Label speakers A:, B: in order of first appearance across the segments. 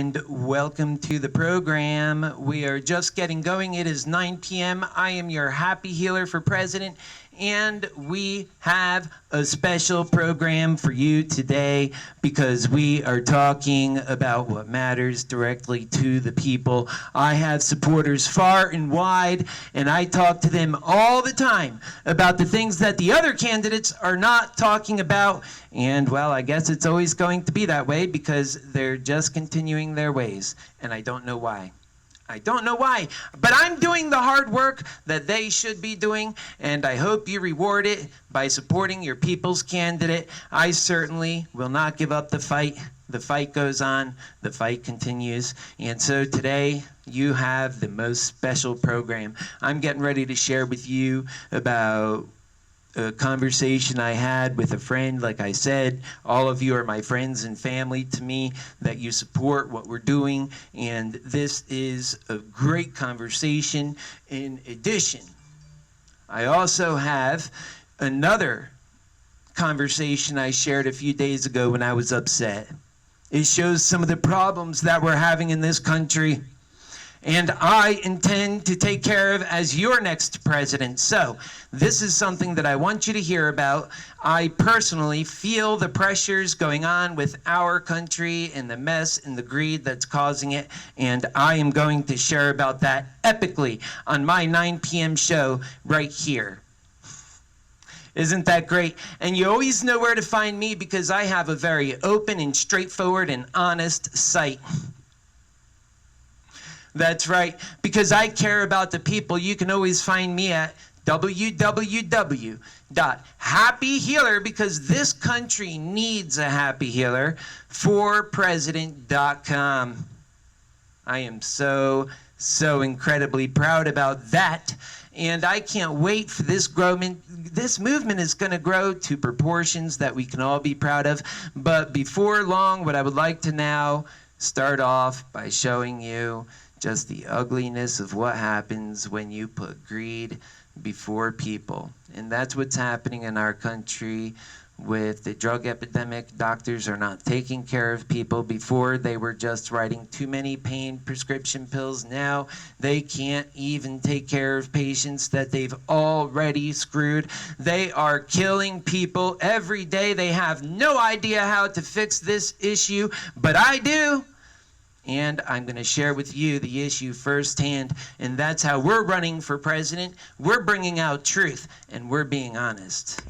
A: and welcome to the program. We are just getting going. It is 9 p.m. I am your happy healer for president, and we have a special program for you today because we are talking about what matters directly to the people. I have supporters far and wide, and I talk to them all the time about the things that the other candidates are not talking about. And, well, I guess it's always going to be that way because they're just continuing their ways, and I don't know why. I don't know why, but I'm doing the hard work that they should be doing, and I hope you reward it by supporting your people's candidate. I certainly will not give up the fight. The fight goes on. The fight continues. And so today, you have the most special program. I'm getting ready to share with you about a conversation I had with a friend. Like I said, all of you are my friends and family to me, that you support what we're doing, and this is a great conversation. In addition, I also have another conversation I shared a few days ago when I was upset. It shows some of the problems that we're having in this country, and I intend to take care of as your next president. So this is something that I want you to hear about. I personally feel the pressures going on with our country and the mess and the greed that's causing it, and I am going to share about that epically on my 9 p.m. show right here. Isn't that great? And you always know where to find me because I have a very open and straightforward and honest site. That's right, because I care about the people. You can always find me at www.happyhealer, because this country needs a happy healer, forpresident.com. I am so incredibly proud about that, and I can't wait for this growth. This movement is going to grow to proportions that we can all be proud of. But before long, what I would like to now start off by showing you just the ugliness of what happens when you put greed before people. And that's what's happening in our country with the drug epidemic. Doctors are not taking care of people. Before, they were just writing too many pain prescription pills. Now they can't even take care of patients that they've already screwed. They are killing people every day. They have no idea how to fix this issue, but I do. And I'm going to share with you the issue firsthand, and that's how we're running for president. We're bringing out truth, and we're being honest.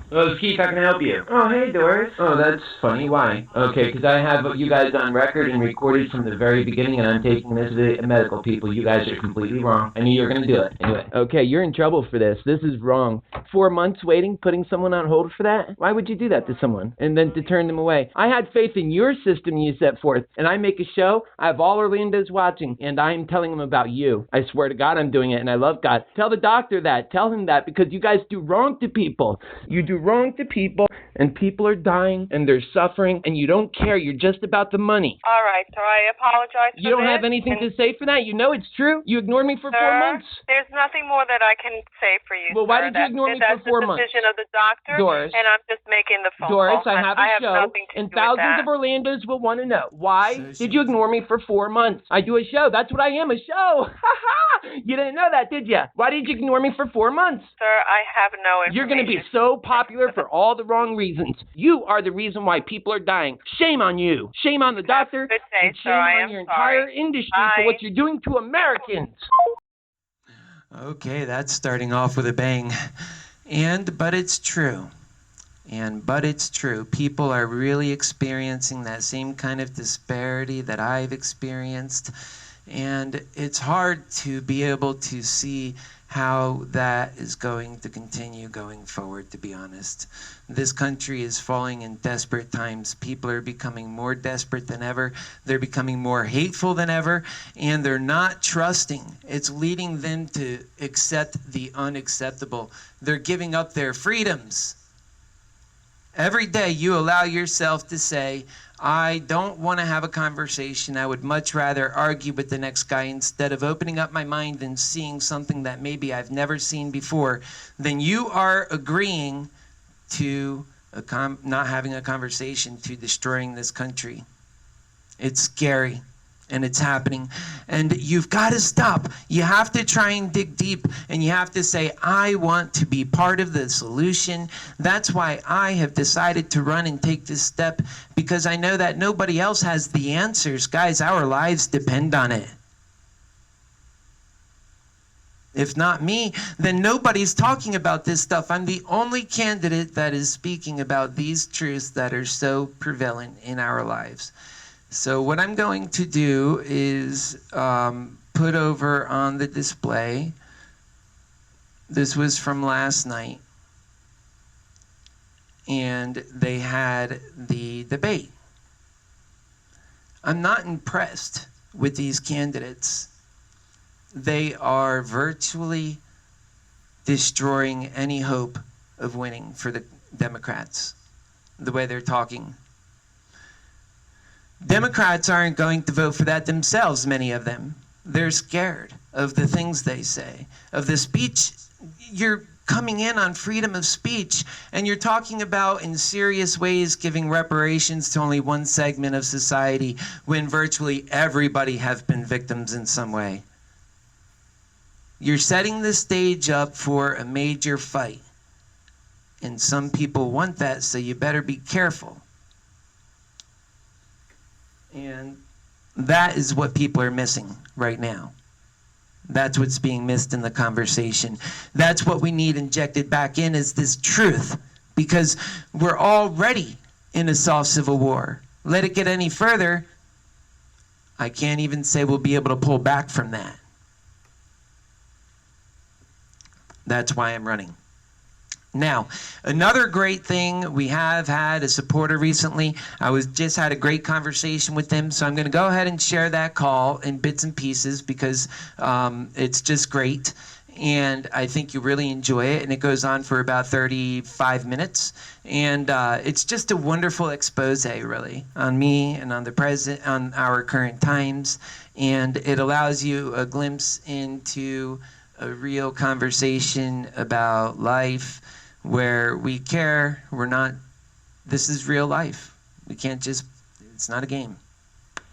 B: Well, it's Keith. How can I help you? Oh, hey, Doris. Oh, that's funny. Why? Okay, because I have you guys on record and recorded from the very beginning, and I'm taking this to the medical people. You guys are completely wrong. I knew you were going to do it. Anyway, okay, you're in trouble for this. This is wrong. 4 months waiting, putting someone on hold for that? Why would you do that to someone and then to turn them away? I had faith in your system you set forth, and I make a show. I have all Orlando's watching, and I'm telling them about you. I swear to God I'm doing it, and I love God. Tell the doctor that. Tell him that, because you guys do wrong to people. You do wrong to people, and people are dying, and they're suffering, and you don't care. You're just about the money.
C: All right, so I apologize for
B: You don't
C: this,
B: have anything to say for that? You know it's true. You ignored me for 4 months.
C: There's nothing more that I can say for you.
B: Well, why
C: sir.
B: did you ignore me for 4 months?
C: That's the decision of the doctor,
B: Doris,
C: and I'm just making the phone
B: Doris,
C: call.
B: I have a show,
C: nothing to
B: and
C: do with
B: thousands
C: that.
B: of Orlandos will want to know, why did you ignore me for 4 months? I do a show. That's what I am, a show. You didn't know that, did you? Why did you ignore me for 4 months?
C: Sir, I have no information.
B: You're going to be so popular for all the wrong reasons. You are the reason why people are dying. Shame on you. Shame on the doctor.
C: Good day,
B: and shame on your entire industry for what you're doing to Americans.
A: Okay, that's starting off with a bang. But it's true. But it's true. People are really experiencing that same kind of disparity that I've experienced. And it's hard to be able to see how that is going to continue going forward, to be honest. This country is falling in desperate times. People are becoming more desperate than ever. They're becoming more hateful than ever, and they're not trusting. It's leading them to accept the unacceptable. They're giving up their freedoms. Every day you allow yourself to say, I don't want to have a conversation. I would much rather argue with the next guy instead of opening up my mind and seeing something that maybe I've never seen before. Then you are agreeing to not having a conversation, to destroying this country. It's scary. And it's happening. And you've got to stop. You have to try and dig deep, and you have to say, I want to be part of the solution. That's why I have decided to run and take this step, because I know that nobody else has the answers. Guys, our lives depend on it. If not me, then nobody's talking about this stuff. I'm the only candidate that is speaking about these truths that are so prevalent in our lives. So what I'm going to do is put over on the display. This was from last night. And they had the debate. I'm not impressed with these candidates. They are virtually destroying any hope of winning for the Democrats, the way they're talking. Democrats aren't going to vote for that themselves, many of them. They're scared of the things they say, of the speech. You're coming in on freedom of speech, and you're talking about, in serious ways, giving reparations to only one segment of society when virtually everybody have been victims in some way. You're setting the stage up for a major fight, and some people want that, so you better be careful. And that is what people are missing right now. That's what's being missed in the conversation. That's what we need injected back in, is this truth, because we're already in a soft civil war. Let it get any further, I can't even say we'll be able to pull back from that. That's why I'm running. Now, another great thing, we have had a supporter recently. I just had a great conversation with them, so I'm going to go ahead and share that call in bits and pieces, because it's just great, and I think you really enjoy it, and it goes on for about 35 minutes, and it's just a wonderful expose, really, on me and on the present, on our current times, and it allows you a glimpse into a real conversation about life, where we care. We're not, this is real life. We can't just, it's not a game.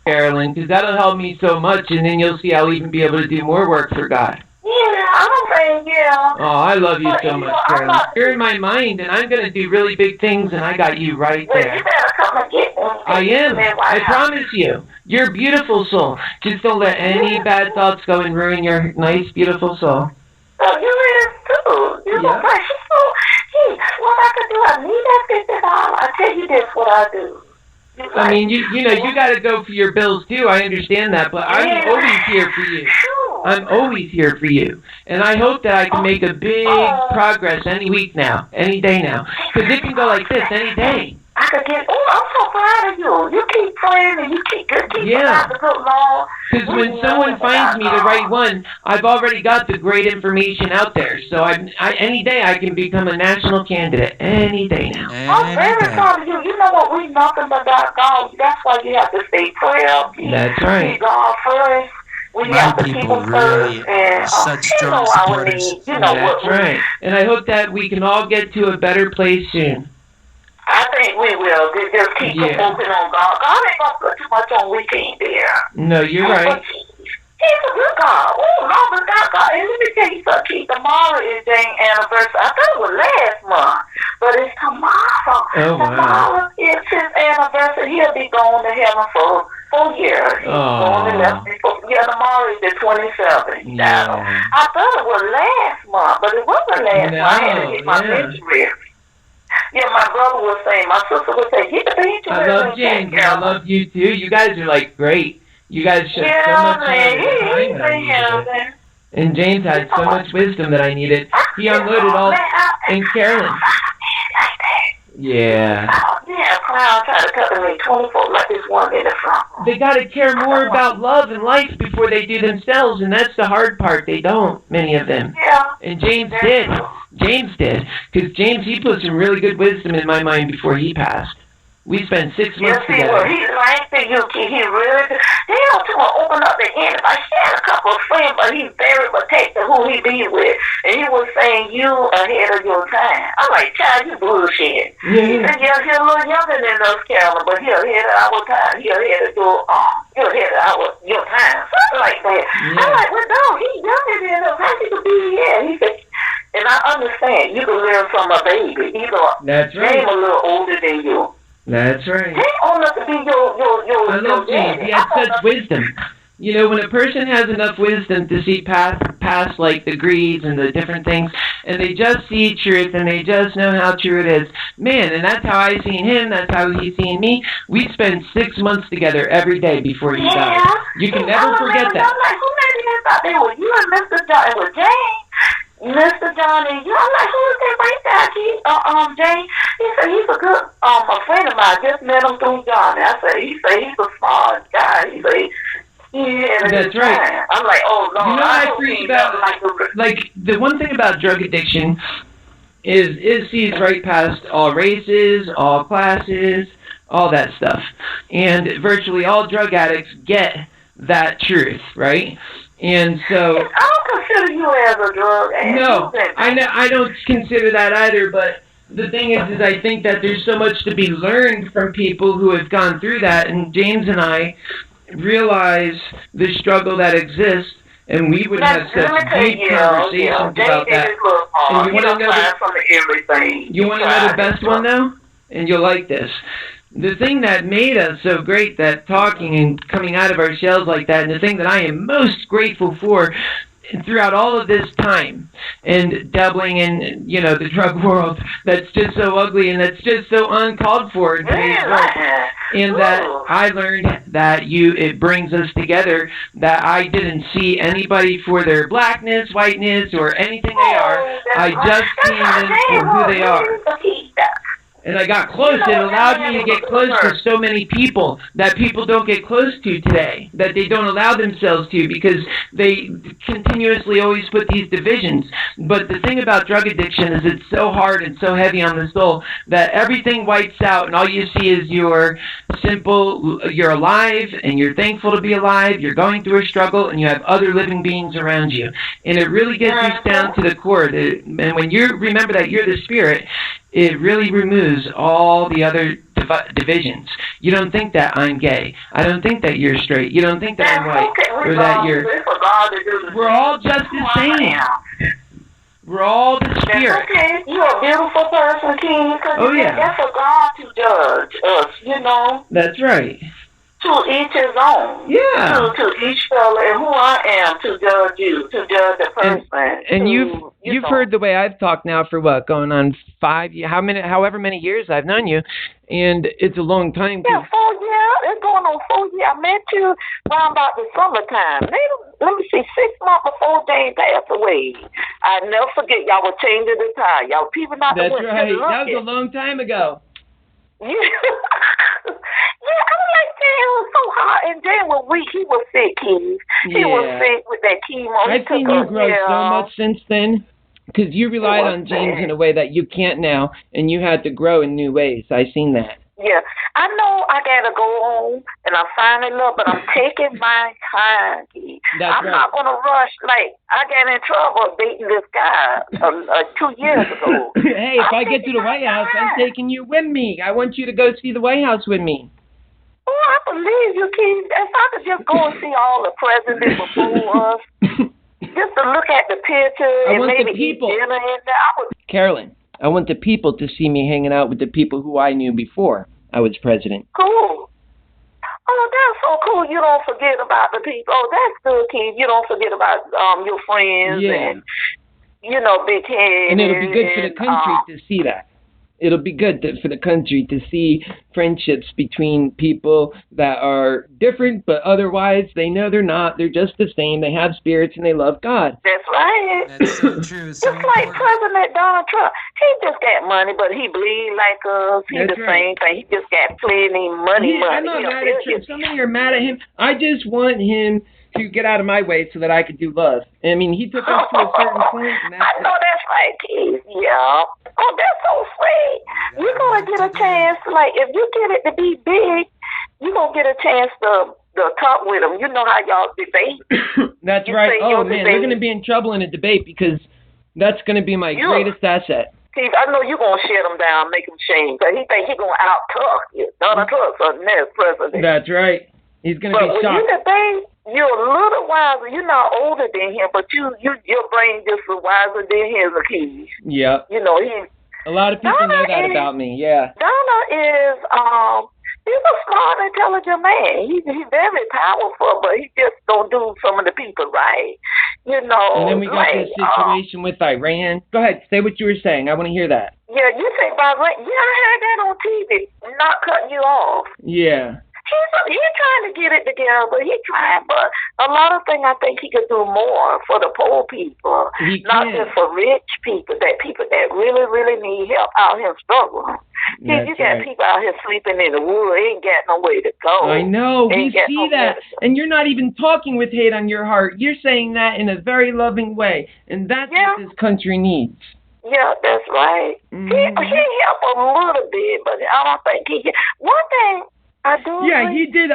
B: Carolyn, because that'll help me so much, and then you'll see I'll even be able to do more work for God.
D: Yeah, I'm saying, yeah.
B: Oh, I love you so much, Carolyn. You're in my mind, and I'm going to do really big things, and I got you right
D: Well,
B: there.
D: you better come and get me.
B: I am. I promise you. You're a beautiful soul. Just don't let any bad thoughts go and ruin your nice, beautiful soul.
D: Oh, you is too. You're
B: Yeah.
D: so precious. So, hey, what I could do, I need that $50. I tell you this, what I do.
B: I mean, you know, you got to go for your bills too. I understand that, but I'm always here for you.
D: Sure.
B: I'm always here for you, and I hope that I can make a big progress any week now, any day now, because it can go like this any day.
D: I could get, oh, I'm so proud of you. You keep praying and you keep
B: Yeah.
D: the good law.
B: Because when someone finds me the right one, I've already got the great information out there. So any day I can become a national candidate. Any day now.
D: I'm very proud of you. You know what? We nothing but God. That's why you have to stay prayer.
B: That's right.
D: Keep God first. We
A: My
D: have to keep
A: people
D: Him
A: really
D: first. And
A: such
D: you
A: strong
D: know our
A: supporters.
D: needs. You know
B: That's
D: what?
B: right. And I hope that we can all get to a better place soon.
D: I think we will. Just keep focusing on God. God ain't gonna put too much on we can't bear.
B: No, you're right.
D: He's a good God. Oh, no, but God. And let me tell you something. Tomorrow is Jane's anniversary. I thought it was last month, but it's tomorrow.
B: Oh, wow.
D: Tomorrow is his anniversary. He'll be going to heaven for 4 years. He's going to heaven for, tomorrow is the 27th.
B: Yeah.
D: I thought it was last month, but it wasn't last month. I had to get my picture. Yeah, my brother was saying, my sister was saying, get the picture.
B: I love James. I love you too. You guys are like great. You guys shed so much time that I needed. And James had so much wisdom that I needed. He unloaded all. And Carolyn. Yeah.
D: Yeah, clown tried to cut me 24 like this one in the front.
B: They got to care more about love and life before they do themselves, and that's the hard part. They don't, many of them.
D: Yeah.
B: And James did. James did. Because James, he put some really good wisdom in my mind before he passed. We spent 6 months
D: see,
B: together.
D: well, he liked it, you kid. He really did. He don't want to open up the end. If I had a couple of friends, but he's very protective who he be with. And he was saying you ahead of your time. I'm like, child, you bullshit.
B: Yeah.
D: He said, yeah, he's a little younger than us, Carolyn, but he's ahead of our time. He's ahead of your time. Something like that.
B: Yeah.
D: I'm like, well, no, he's younger than us. How he could be here? He said, and I understand, you can learn from a baby.
B: That's right.
D: James a little older than you.
B: That's right.
D: He old enough to be your
B: I love James.
D: daddy.
B: He had such wisdom. You know, when a person has enough wisdom to see past like the greeds and the different things, and they just see truth and they just know how true it is, man, and that's how I seen him, that's how he's seen me. We spent 6 months together every day before he died. You can never forget that.
D: I'm like, who made me thought they were you and Mr. John? It was Jane. Mr. John and you. I'm like, who is that right there? Jane. He said he's a good a friend of mine. Just met him through John. He said he's a smart guy. He said yeah,
B: that's right.
D: Time. I'm like, oh Lord.
B: You know what I preach about? Like the one thing about drug addiction is it sees right past all races, all classes, all that stuff, and virtually all drug addicts get that truth, right? And so
D: I don't consider you as a drug addict.
B: No, I don't consider that either, but the thing is I think that there's so much to be learned from people who have gone through that, and James and I realize the struggle that exists, and we would have such deep conversations about that. And you want to know the best one, though? And you'll like this. The thing that made us so great, that talking and coming out of our shells like that, and the thing that I am most grateful for throughout all of this time and dabbling in, you know, the drug world that's just so ugly and that's just so uncalled for in today's world, and that I learned that it brings us together, that I didn't see anybody for their blackness, whiteness, or anything they are. I just see them for who they are. And I got close. It allowed me to get close to so many people that people don't get close to today, that they don't allow themselves to, because they continuously always put these divisions. But the thing about drug addiction is it's so hard and so heavy on the soul that everything wipes out, and all you see is you're alive, and you're thankful to be alive, you're going through a struggle, and you have other living beings around you. And it really gets you down to the core. And when you remember that you're the spirit, it really removes all the other divisions. You don't think that I'm gay. I don't think that you're straight. You don't think that I'm white. Or that you're... We're all just the same. We're all the spirit.
D: Okay, you're a beautiful person, King.
B: Oh, yeah.
D: That's for God to judge us, you know.
B: That's right.
D: To each his own.
B: Yeah.
D: To each fella, and who I am to judge you, to judge the person.
B: And you've heard the way I've talked now for what, going on 5 years, however many years I've known you, and it's a long time.
D: Yeah, 4 years. It's going on 4 years. I met you around about the summertime. Let me see, 6 months before Jane passed away. I never forget, y'all were changing the tire. Y'all people not
B: That's
D: the ones
B: right.
D: to look
B: That was
D: at.
B: a long time ago.
D: Yeah. Yeah, I was like, Jane, it was so hot, and Jane was weak. He was sick, Keith. He was sick with that chemo.
B: I've seen you grow so much since then, because you relied on James in a way that you can't now, and you had to grow in new ways. I've seen that.
D: Yeah, I know I gotta go home, and I'm finding love, but I'm taking my time, Keith. I'm not gonna rush. Like, I got in trouble dating this guy 2 years ago.
B: Hey, if I get to the White House, I'm taking you with me. I want you to go see the White House with me.
D: Oh, I believe you, Keith. If I could just go and see all the presidents before us, just to look at the pictures and maybe eat dinner in there,
B: Carolyn, I want the people to see me hanging out with the people who I knew before I was president.
D: Cool. Oh, that's so cool. You don't forget about the people. Oh, that's good, Keith. You don't forget about your friends and, you know, big head.
B: And it'll be good for the country to see that. It'll be good for the country to see friendships between people that are different, but otherwise they know they're not. They're just the same. They have spirits and they love God.
D: That's right.
A: That's so true. So
D: just like President Donald Trump. He just got money, but he bleed like us. He's the same thing. He just got plenty money.
B: I'm not mad at Trump. Some of you are mad at him. I just want him to get out of my way so that I could do love. I mean, he took us to a certain point, and that's
D: I know that's right, Keith. Yeah. Oh, that's so sweet. You're gonna get a chance. Like, if you get it to be big, you're gonna get a chance to talk with him. You know how y'all debate.
B: That's
D: You
B: right.
D: say
B: Oh,
D: you'll
B: man,
D: debate.
B: they're going to be in trouble in a debate because that's going to be my greatest asset.
D: Keith, I know you're gonna shut him down, make him shame, because he think he gonna out-talk you. Donald Trump's our next president.
B: That's right. He's going to
D: But
B: be
D: when
B: shocked.
D: you debate, you're a little wiser. You're not older than him, but your brain just as wiser than his, Keith.
B: Yeah.
D: You know,
B: A lot of people know that about me, yeah.
D: Donna is, he's a smart, intelligent man. He's very powerful, but he just don't do some of the people right. You know.
B: And then we got this situation with Iran. Go ahead, say what you were saying. I want to hear that.
D: Yeah, you say Bahrain. Yeah, I heard that on TV. Not cutting you off.
B: Yeah.
D: He's trying to get it together. He's trying, but a lot of things I think he could do more for the poor people, not just for rich people. People that really, really need help out here struggling. See, you got people out here sleeping in the woods, ain't got no way to go.
B: I know, we see that,
D: medicine.
B: and you're not even talking with hate on your heart. You're saying that in a very loving way, and that's what this country needs.
D: Yeah, that's right.
B: Mm-hmm.
D: He helped a little bit, but I don't think he. One thing I do.
B: Yeah, he did.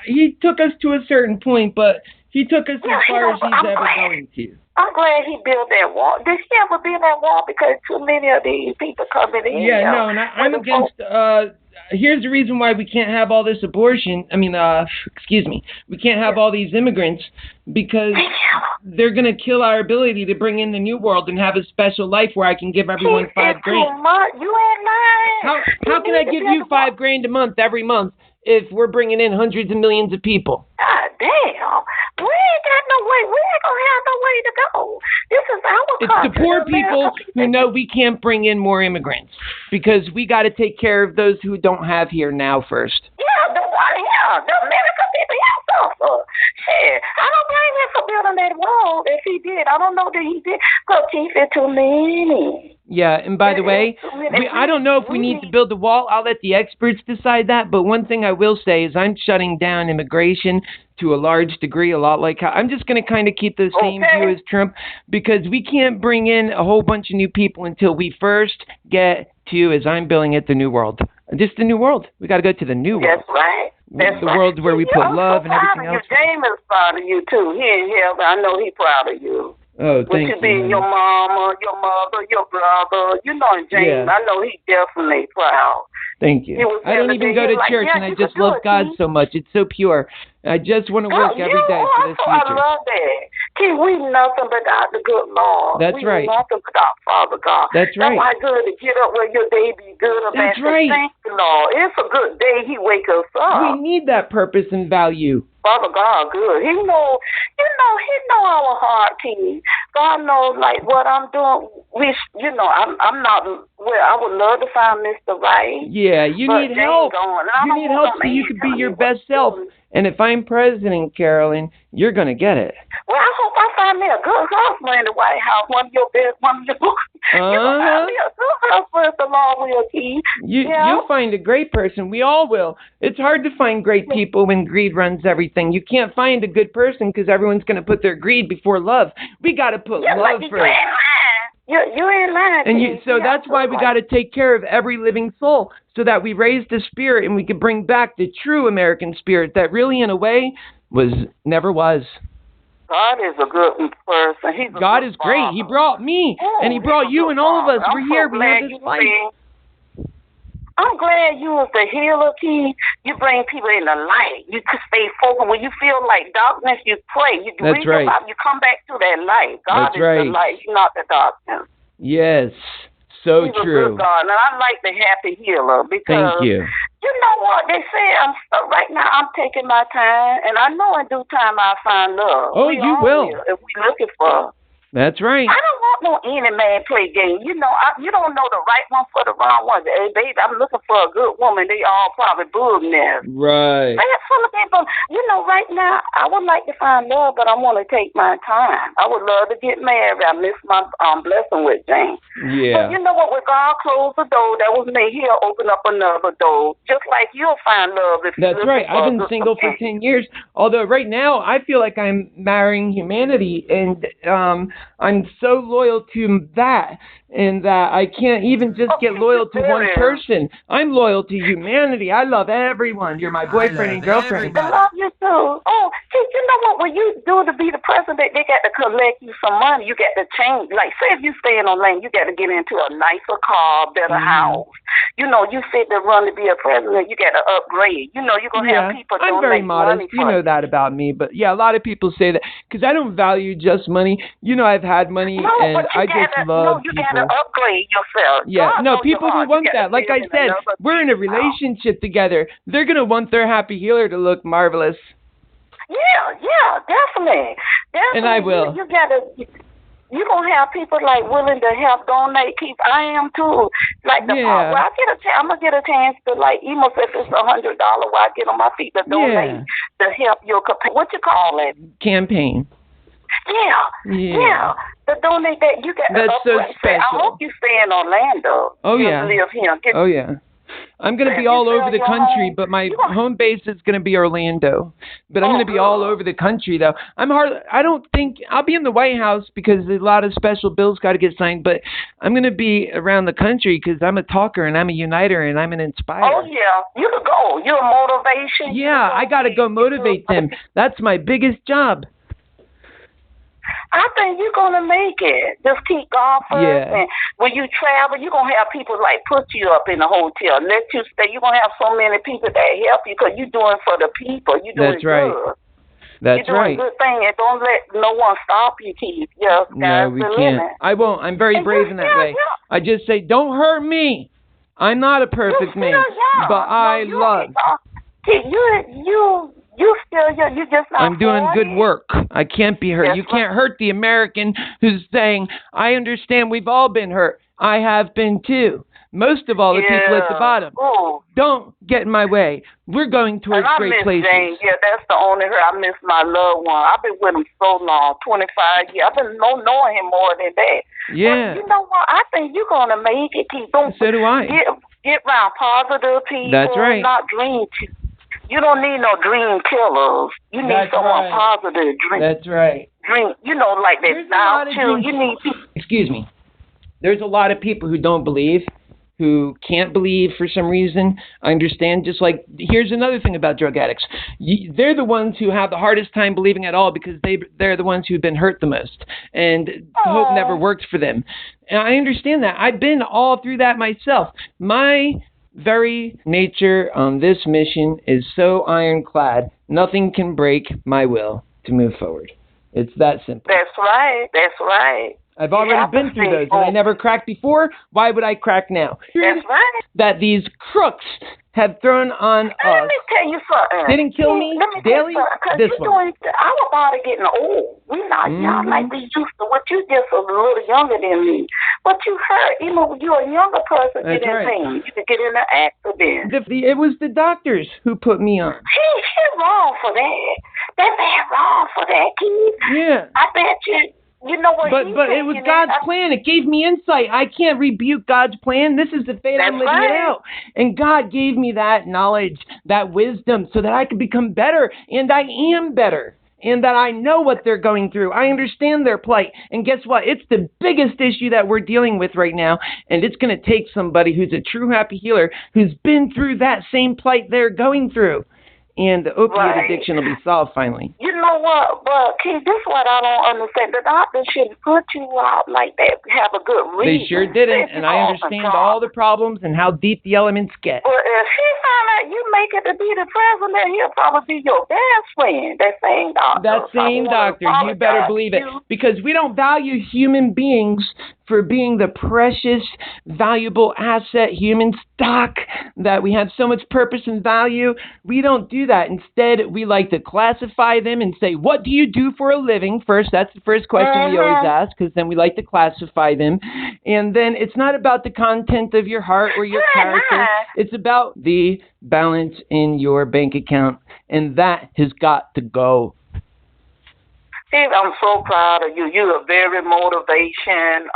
B: He took us to a certain point, but he took us as far as he's ever going to.
D: I'm glad he built that wall. Did he ever build that wall? Because too many of these people coming in.
B: Yeah, no, and I'm against. Here's the reason why we can't have all this abortion. I mean, we can't have all these immigrants because they're gonna kill our ability to bring in the new world and have a special life where I can give everyone $5,000.
D: You ain't lying.
B: How can I give you $5,000 a month every month if we're bringing in hundreds of millions of people?
D: God damn. We ain't got no way. We ain't gonna have no way to go. This is our country.
B: It's the poor people who know we can't bring in more immigrants because we got to take care of those who don't have here now first.
D: Yeah, the one here, the American people here suffer. Shit, I don't blame him for building that wall. If he did, I don't know that he did. Because Chief is too many.
B: Yeah, and by the way, I don't know if we need to build a wall. I'll let the experts decide that. But one thing I will say is I'm shutting down immigration to a large degree, a lot like how I'm just going to kind of keep the same view as Trump because we can't bring in a whole bunch of new people until we first get to, as I'm billing it, the new world. Just the new world. We got to go to the new world.
D: That's right. That's
B: the world where we put love and everything else.
D: James is proud of you, too. He ain't here, but I know he's proud of you.
B: Oh, thank you.
D: With you being your mama, your mother, your brother. You know, James, I know he's definitely proud.
B: Thank you. I don't even go to church, and I just love God so much. It's so pure. I just want to work every day for this future.
D: I love that. Keith, we nothing but the good Lord.
B: That's right.
D: We nothing but our Father God.
B: That's right.
D: That's why good to get up where your day be good or bad.
B: That's right.
D: Thank you, Lord. It's a good day. He wake us up.
B: We need that purpose and value.
D: Father God, good. He know our heart, Keith. God knows, like, what I'm doing. I'm not, I would love to find Mr. Right.
B: Yeah, you need help. You need help so you can be your best self. And if I'm president, Carolyn, you're going to get it.
D: Well, I hope I find me a good husband in the White House. One of your best, one of your You're going to find me a good husband along with you.
B: You'll find a great person. We all will. It's hard to find great people when greed runs everything. You can't find a good person because everyone's going to put their greed before love. We got to put love first.
D: You ain't lying.
B: And so that's why we got to take care of every living soul so that we raise the spirit and we can bring back the true American spirit that really, in a way, never was.
D: God is a good person.
B: God is great. He brought me, and He brought you and all of us. We're here. We have this life.
D: I'm glad you was the healer, Keith. You bring people in the light. You can stay focused. When you feel like darkness, you pray. You read the Bible. You come back to that light. God is the light. He's not the darkness.
B: Yes, so
D: He's
B: true.
D: A good God. And I like the happy healer because,
B: thank you.
D: You know what? They say right now I'm taking my time, and I know in due time I'll find love.
B: Oh, you will.
D: If we're looking for.
A: That's right.
D: I don't want no any man play game. You know, you don't know the right one for the wrong one. Hey, baby, I'm looking for a good woman. They all probably boob nests.
A: Right.
D: Man, some of people, you know, right now, I would like to find love, but I want to take my time. I would love to get married. I miss my blessing with James.
A: Yeah.
D: But you know what? When God closed the door, that was me. He'll open up another door. Just like you'll find love if
A: That's right. I've been single for 10 years. Although right now I feel like I'm marrying humanity, and I'm so loyal to that, and that I can't even just get loyal to one person. I'm loyal to humanity. I love everyone. You're my boyfriend and girlfriend.
D: I love you too. Oh, you know what? When you do to be the president, they got to collect you some money. You got to change. Like, say if you staying on land, you got to get into a nicer car, better house. You know, you fit to run to be a president, you got to upgrade. You know, you're going to have people
A: I'm very modest. You know that about me. But, yeah, a lot of people say that because I don't value just money. You know, I've had money, and I just love people.
D: You got to upgrade yourself.
A: Yeah, no, people who want that. Like I said, we're in a relationship together. They're going to want their happy healer to look marvelous.
D: Yeah, definitely.
A: And I will.
D: You got to... You're going to have people, like, willing to help donate people. I am, too. Like, I'm going to get a chance to, like, even if it's $100 while I get on my feet to donate to help your campaign. What you call it?
A: Campaign.
D: Yeah. To donate that, you got
A: That's so special.
D: I hope you stay in Orlando.
A: Oh, yeah.
D: Live here.
A: Oh, yeah. I'm going to be all over the country, but my home base is going to be Orlando. But I'm going to be all over the country, though. I don't think I'll be in the White House because a lot of special bills got to get signed, but I'm going to be around the country because I'm a talker and I'm a uniter and I'm an inspirer.
D: Oh, yeah. You can go. You're a motivation.
A: Yeah, I got to go motivate them. That's my biggest job.
D: I think you're going to make it. Just keep God first.
A: Yeah.
D: And when you travel, you're going to have people, like, put you up in a hotel, let you stay. You're going to have so many people that help you because you're doing for the people. You're doing good.
A: That's
D: you're doing a good thing, and don't let no one stop you, Keith.
A: No, we can't. I won't. I'm very brave in that way. I just say, don't hurt me. I'm not a perfect man, but I love.
D: You just not.
A: I'm doing good work. I can't be hurt. You can't hurt the American who's saying, I understand we've all been hurt. I have been too. Most of all, the people at the bottom.
D: Ooh.
A: Don't get in my way. We're going towards great places.
D: James. Yeah, that's the only her. I miss my loved one. I've been with him so long, 25 years. I've been knowing him more than that.
A: Yeah.
D: But you know what? I think you're going to make it.
A: So do I.
D: Get around positive people.
A: That's right.
D: Not dream. You don't need no dream killers. You need someone positive. Dream.
A: That's right.
D: Dream. You know, like that now too. You need.
A: Excuse me. There's a lot of people who don't believe, who can't believe for some reason. I understand. Just like, here's another thing about drug addicts. They're the ones who have the hardest time believing at all because they're the ones who've been hurt the most. And hope never worked for them. And I understand that. I've been all through that myself. My very nature on this mission is so ironclad, nothing can break my will to move forward. It's that simple.
D: That's right.
A: I've already been through those, and I never cracked before. Why would I crack now?
D: That's right.
A: That these crooks have thrown on us.
D: Let me tell you something.
A: Didn't kill me daily.
D: This one. Our body getting old. We're not young like we used to. What you just a little younger than me. But you hurt. You know, you're a younger person. Get in pain. You could get in an accident.
A: It was the doctors who put me on.
D: She's wrong for that. That man wrong for that, Keith.
A: Yeah.
D: I bet you. You know what?
A: But it was God's plan. It gave me insight. I can't rebuke God's plan. This is the fate I'm living it out. And God gave me that knowledge, that wisdom, so that I could become better. And I am better. And that I know what they're going through. I understand their plight. And guess what? It's the biggest issue that we're dealing with right now. And it's going to take somebody who's a true happy healer who's been through that same plight they're going through. And the opiate addiction will be solved finally.
D: You know what? But, Keith, this is what I don't understand. The doctor shouldn't put you out like that. Have a good reason.
A: They sure didn't, and I understand all the problems and how deep the elements get.
D: But if she found out you make it to be the president, he'll probably be your best friend. That same doctor.
A: That same doctor. You better believe it. Because we don't value human beings for being the precious, valuable asset, human stock, that we have so much purpose and value. We don't do that. Instead, we like to classify them and say, what do you do for a living? First, that's the first question we always ask, because then we like to classify them. And then it's not about the content of your heart or your character. It's about the balance in your bank account, and that has got to go.
D: Steve, I'm so proud of you. You're a very motivation.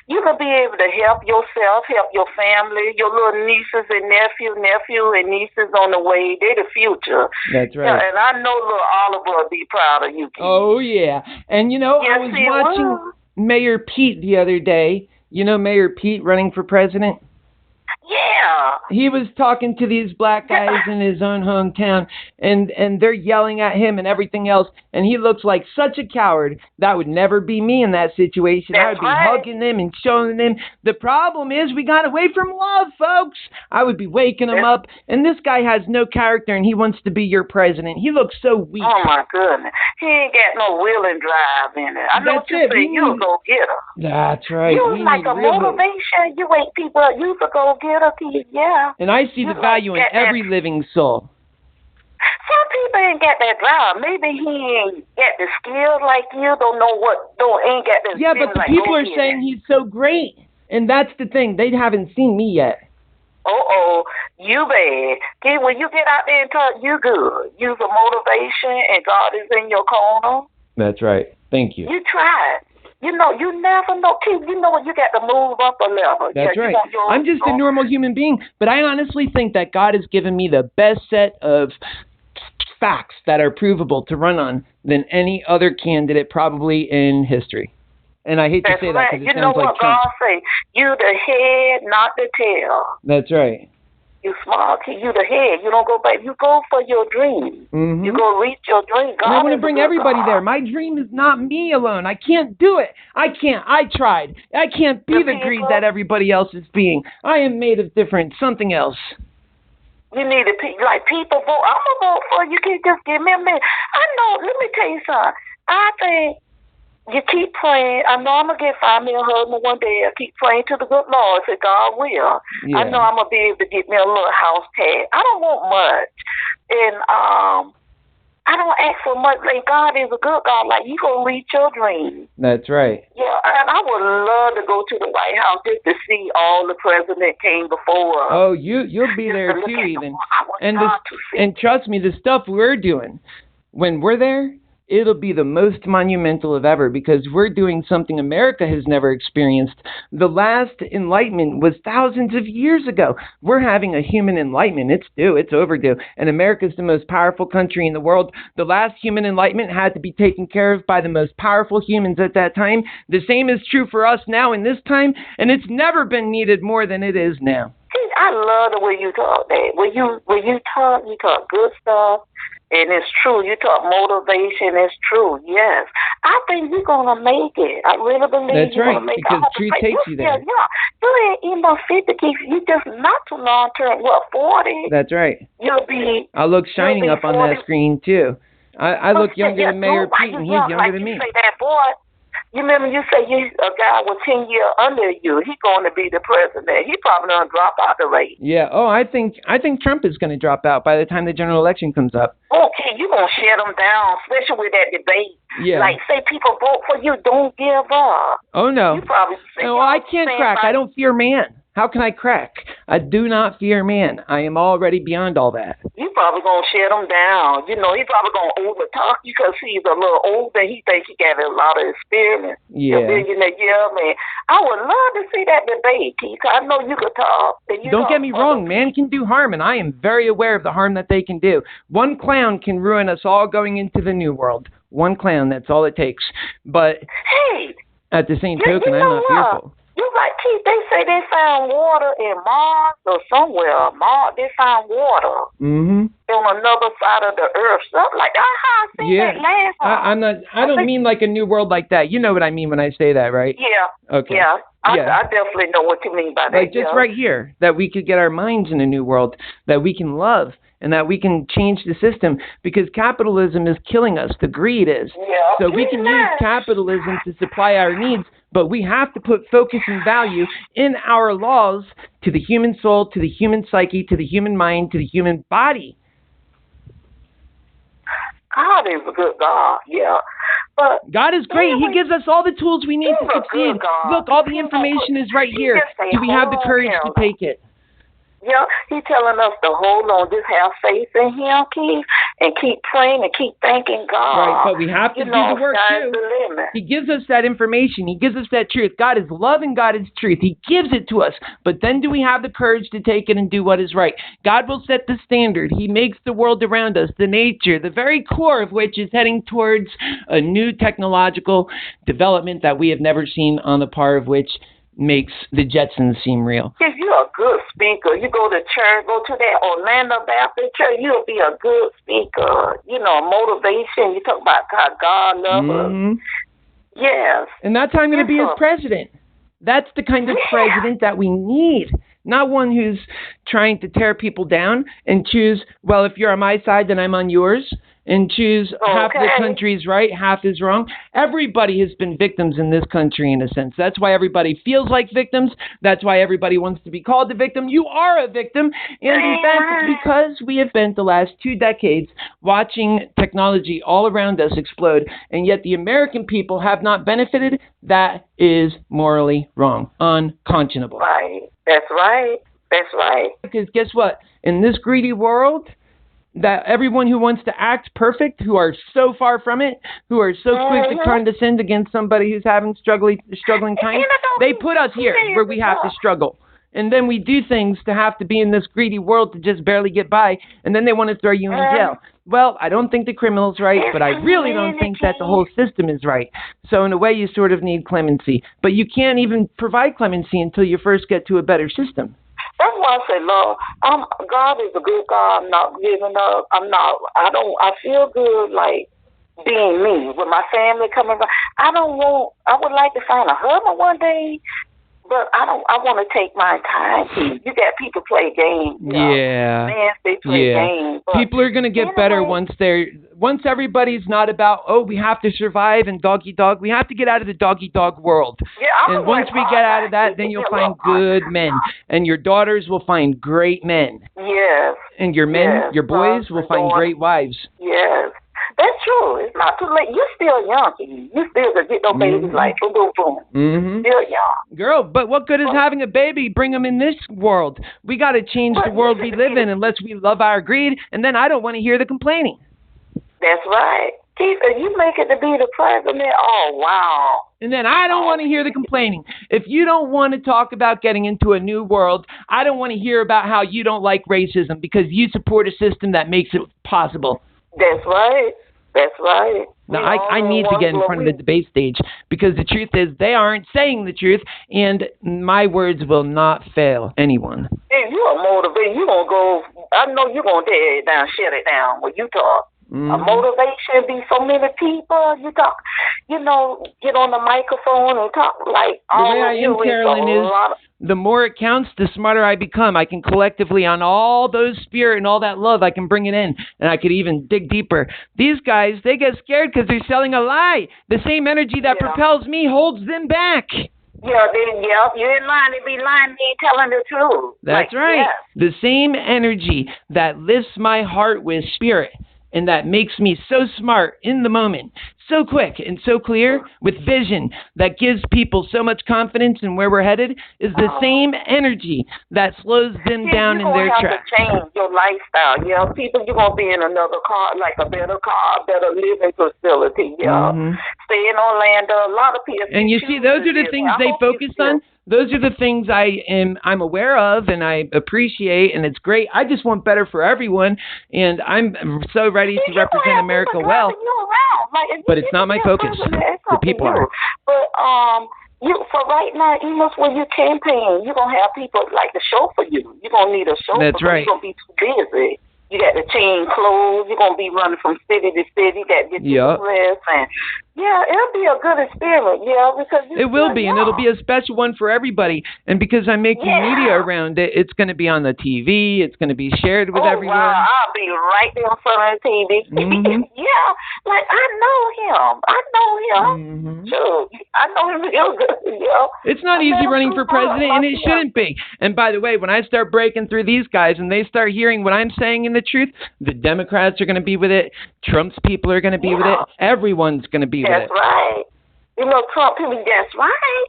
D: You can be able to help yourself, help your family, your little nieces and nephew and nieces on the way. They're the future.
A: That's right.
D: Yeah, and I know little Oliver will be proud of you, Keith.
A: Oh, yeah. And, you know, I was watching Mayor Pete the other day. You know Mayor Pete running for president?
D: Yeah.
A: He was talking to these black guys in his own hometown, and they're yelling at him and everything else, and he looks like such a coward. That would never be me in that situation. I would be hugging them and showing them. The problem is we got away from love, folks. I would be waking them up, and this guy has no character, and he wants to be your president. He looks so weak.
D: Oh, my goodness. He ain't got no will and drive in it. I know what you say. You a go-getter.
A: That's right.
D: You like a motivation. You wake people up. You a go-getter, Keith. Yeah.
A: And I see the value in every living soul.
D: Some people ain't got that drive. Maybe he ain't got the skills like you. Ain't got the
A: Yeah, but the people are saying he's so great. And that's the thing. They haven't seen me yet.
D: You bad. Okay, when you get out there and talk, you good. Use a motivation, and God is in your corner.
A: That's right. Thank you.
D: You try it. You know, you never know. You know what? You got to move up a level.
A: That's right. I'm just a normal human being, but I honestly think that God has given me the best set of facts that are provable to run on than any other candidate probably in history. And I hate to say that because it sounds like Trump.
D: You know what God say? You the head, not the tail.
A: That's right.
D: You smart, you the head. You don't go back. You go for your dream.
A: Mm-hmm.
D: You go reach your dream. God,
A: and I want to bring everybody there. My dream is not me alone. I can't do it. I can't. I tried. I can't be the greed that everybody else is being. I am made of different something else.
D: You need to people vote. I'm gonna vote for you. Can't just give me a minute. I know. Let me tell you something. I think you keep praying. I know I'm going to get 5 million husband one day. I keep praying to the good Lord. Say, God will. Yeah. I know I'm going to be able to get me a little house tag. I don't want much. And I don't ask for much. Like, God is a good God. Like, you going to reach your dreams.
A: That's right.
D: Yeah, and I would love to go to the White House just to see all the president came before us.
A: Oh, you'll be there too, even. And trust me, the stuff we're doing, when we're there, it'll be the most monumental of ever because we're doing something America has never experienced. The last enlightenment was thousands of years ago. We're having a human enlightenment. It's due. It's overdue. And America's the most powerful country in the world. The last human enlightenment had to be taken care of by the most powerful humans at that time. The same is true for us now in this time, and it's never been needed more than it is now.
D: I love the way you talk, Dad. When you talk good stuff. And it's true. You talk motivation. It's true. Yes. I think you're going to make it. I really believe you're going to make it.
A: That's right, because truth takes you there.
D: Yeah. You ain't even 50. You just not too long term. 40? That's
A: right.
D: I'll
A: look shining up 40. On that screen, too. I look younger than Mayor Pete, and he's younger than me.
D: You say that, boy. You remember you say a guy was 10 years under you. He's going to be the president. He probably going to drop out the race.
A: Yeah. Oh, I think Trump is going to drop out by the time the general election comes up.
D: Okay, you're going to shut him down, especially with that debate.
A: Yeah.
D: Like, say people vote for you, don't give up.
A: Oh, no.
D: You probably say,
A: no, I can't crack. I don't fear man. How can I crack? I do not fear man. I am already beyond all that.
D: You probably going to shut him down. You know, he probably going to overtalk you because he's a little older. He thinks he got a lot of experience.
A: Yeah.
D: Man. I would love to see that debate, Keith. I know you could talk.
A: Don't get me wrong. Man can do harm, and I am very aware of the harm that they can do. One clown can ruin us all going into the new world. One clown, that's all it takes. But at the same token, I'm not fearful.
D: You like, Keith, they say they found water in Mars or somewhere. Mars, they found water.
A: Mm-hmm.
D: On another side of the earth. Something like that. I seen that last time.
A: I don't mean like a new world like that. You know what I mean when I say that, right?
D: Yeah.
A: Okay.
D: Yeah. I definitely know what you mean by that.
A: Like just right here, that we could get our minds in a new world, that we can love, and that we can change the system because capitalism is killing us. The greed is.
D: Yeah.
A: So we can use capitalism to supply our needs,
B: But we have to put focus and value in our laws to the human soul, to the human psyche, to the human mind, to the human body.
D: God is a good God, yeah. But
B: God is great. He gives us all the tools we need to succeed. Look, all the information is right here. Do we have the courage to take it?
D: Yeah, he's telling us to hold on, just have faith in him, Keith, and keep praying and keep thanking God.
B: Right, but we have to do the work too. He gives us that information. He gives us that truth. God is love and God is truth. He gives it to us. But then do we have the courage to take it and do what is right? God will set the standard. He makes the world around us, the nature, the very core of which is heading towards a new technological development that we have never seen, on the par of which makes the Jetsons seem real.
D: If you're a good speaker, you go to church, go to that Orlando Baptist Church, you'll be a good speaker. You know, motivation. You talk about how God loves us. Yes.
B: And that's how I'm going to be as president. That's the kind of president that we need. Not one who's trying to tear people down and choose, well, if you're on my side, then I'm on yours. And choose half the country's right, half is wrong. Everybody has been victims in this country, in a sense. That's why everybody feels like victims. That's why everybody wants to be called a victim. You are a victim. And in fact, it's because we have spent the last 2 decades watching technology all around us explode, and yet the American people have not benefited. That is morally wrong, unconscionable.
D: Right. That's right. That's right.
B: Because guess what? In this greedy world, that everyone who wants to act perfect, who are so far from it, who are so quick to condescend against somebody who's having struggling times, they put us here where we have to struggle. And then we do things to have to be in this greedy world to just barely get by, and then they want to throw you in jail. Well, I don't think the criminal's right, but I really don't think that the whole system is right. So in a way, you sort of need clemency. But you can't even provide clemency until you first get to a better system.
D: That's why I say, Lord, God is a good God. I'm not giving up. I feel good, like, being me, with my family coming around. I would like to find a husband one day, but I want to take my time. You got people play games.
B: Yeah.
D: Man, they play games.
B: People are going to get better once everybody's not about, we have to survive and doggy dog. We have to get out of the doggy dog world. Yeah, and once we get out of that, then you'll find good men. And your daughters will find great men.
D: Yes.
B: And your men, your boys will find great wives.
D: Yes. That's true. It's not too late. You're still young. You still can get those babies like boom, boom, boom. Still young.
B: Girl, but what good is having a baby? Bring them in this world. We got to change the world we live in unless we love our greed, and then I don't want to hear the complaining.
D: That's right. Keith, if you make it to be the president, oh, wow.
B: And then I don't want to hear the complaining. If you don't want to talk about getting into a new world, I don't want to hear about how you don't like racism because you support a system that makes it possible.
D: That's right. That's right.
B: Now, I need to get in front of the debate stage because the truth is they aren't saying the truth, and my words will not fail anyone.
D: Hey, you are motivated. You're going to go, I know you're going to tear it down, shut it down when you talk. A motivation be so many people. You talk, get on the microphone and talk like all
B: the way I am, Carolyn, is the more it counts, the smarter I become. I can collectively, on all those spirit and all that love, I can bring it in, and I could even dig deeper. These guys, they get scared because they're selling a lie. The same energy that propels me holds them back.
D: Yeah, you're in line. They be lying. They ain't telling the truth.
B: That's right. The same energy that lifts my heart with spirit and that makes me so smart in the moment, so quick and so clear with vision that gives people so much confidence in where we're headed is the same energy that slows them down in their tracks.
D: You're going to have to change your lifestyle. People, you're going to be in another car, like a better car, better living facility. Stay in Orlando. A lot of people.
B: And you see, those are the things they focus on. Those are the things I'm aware of and I appreciate, and it's great. I just want better for everyone, and I'm so ready to represent America well. But it's not my focus. The people are.
D: But for right now, even when you campaign, you're gonna have people like to show for you. You're gonna need a chauffeur.
B: That's right.
D: You're gonna be too busy. You got to change clothes. You're gonna be running from city to city. You got to get your dress, and Yeah, it'll be a good experience, because
B: it will be, and it'll be a special one for everybody. And because I'm making media around it, it's going to be on the TV. It's going to be shared with everyone.
D: Wow, I'll be right there in front of the TV.
B: Mm-hmm.
D: Yeah, like I know him. Sure, I know him real good.
B: It's not easy running for president, and it shouldn't be. And by the way, when I start breaking through these guys and they start hearing what I'm saying in the truth, the Democrats are going to be with it. Trump's people are going to be with it. Everyone's going to be with it.
D: That's right. Trump people, that's right.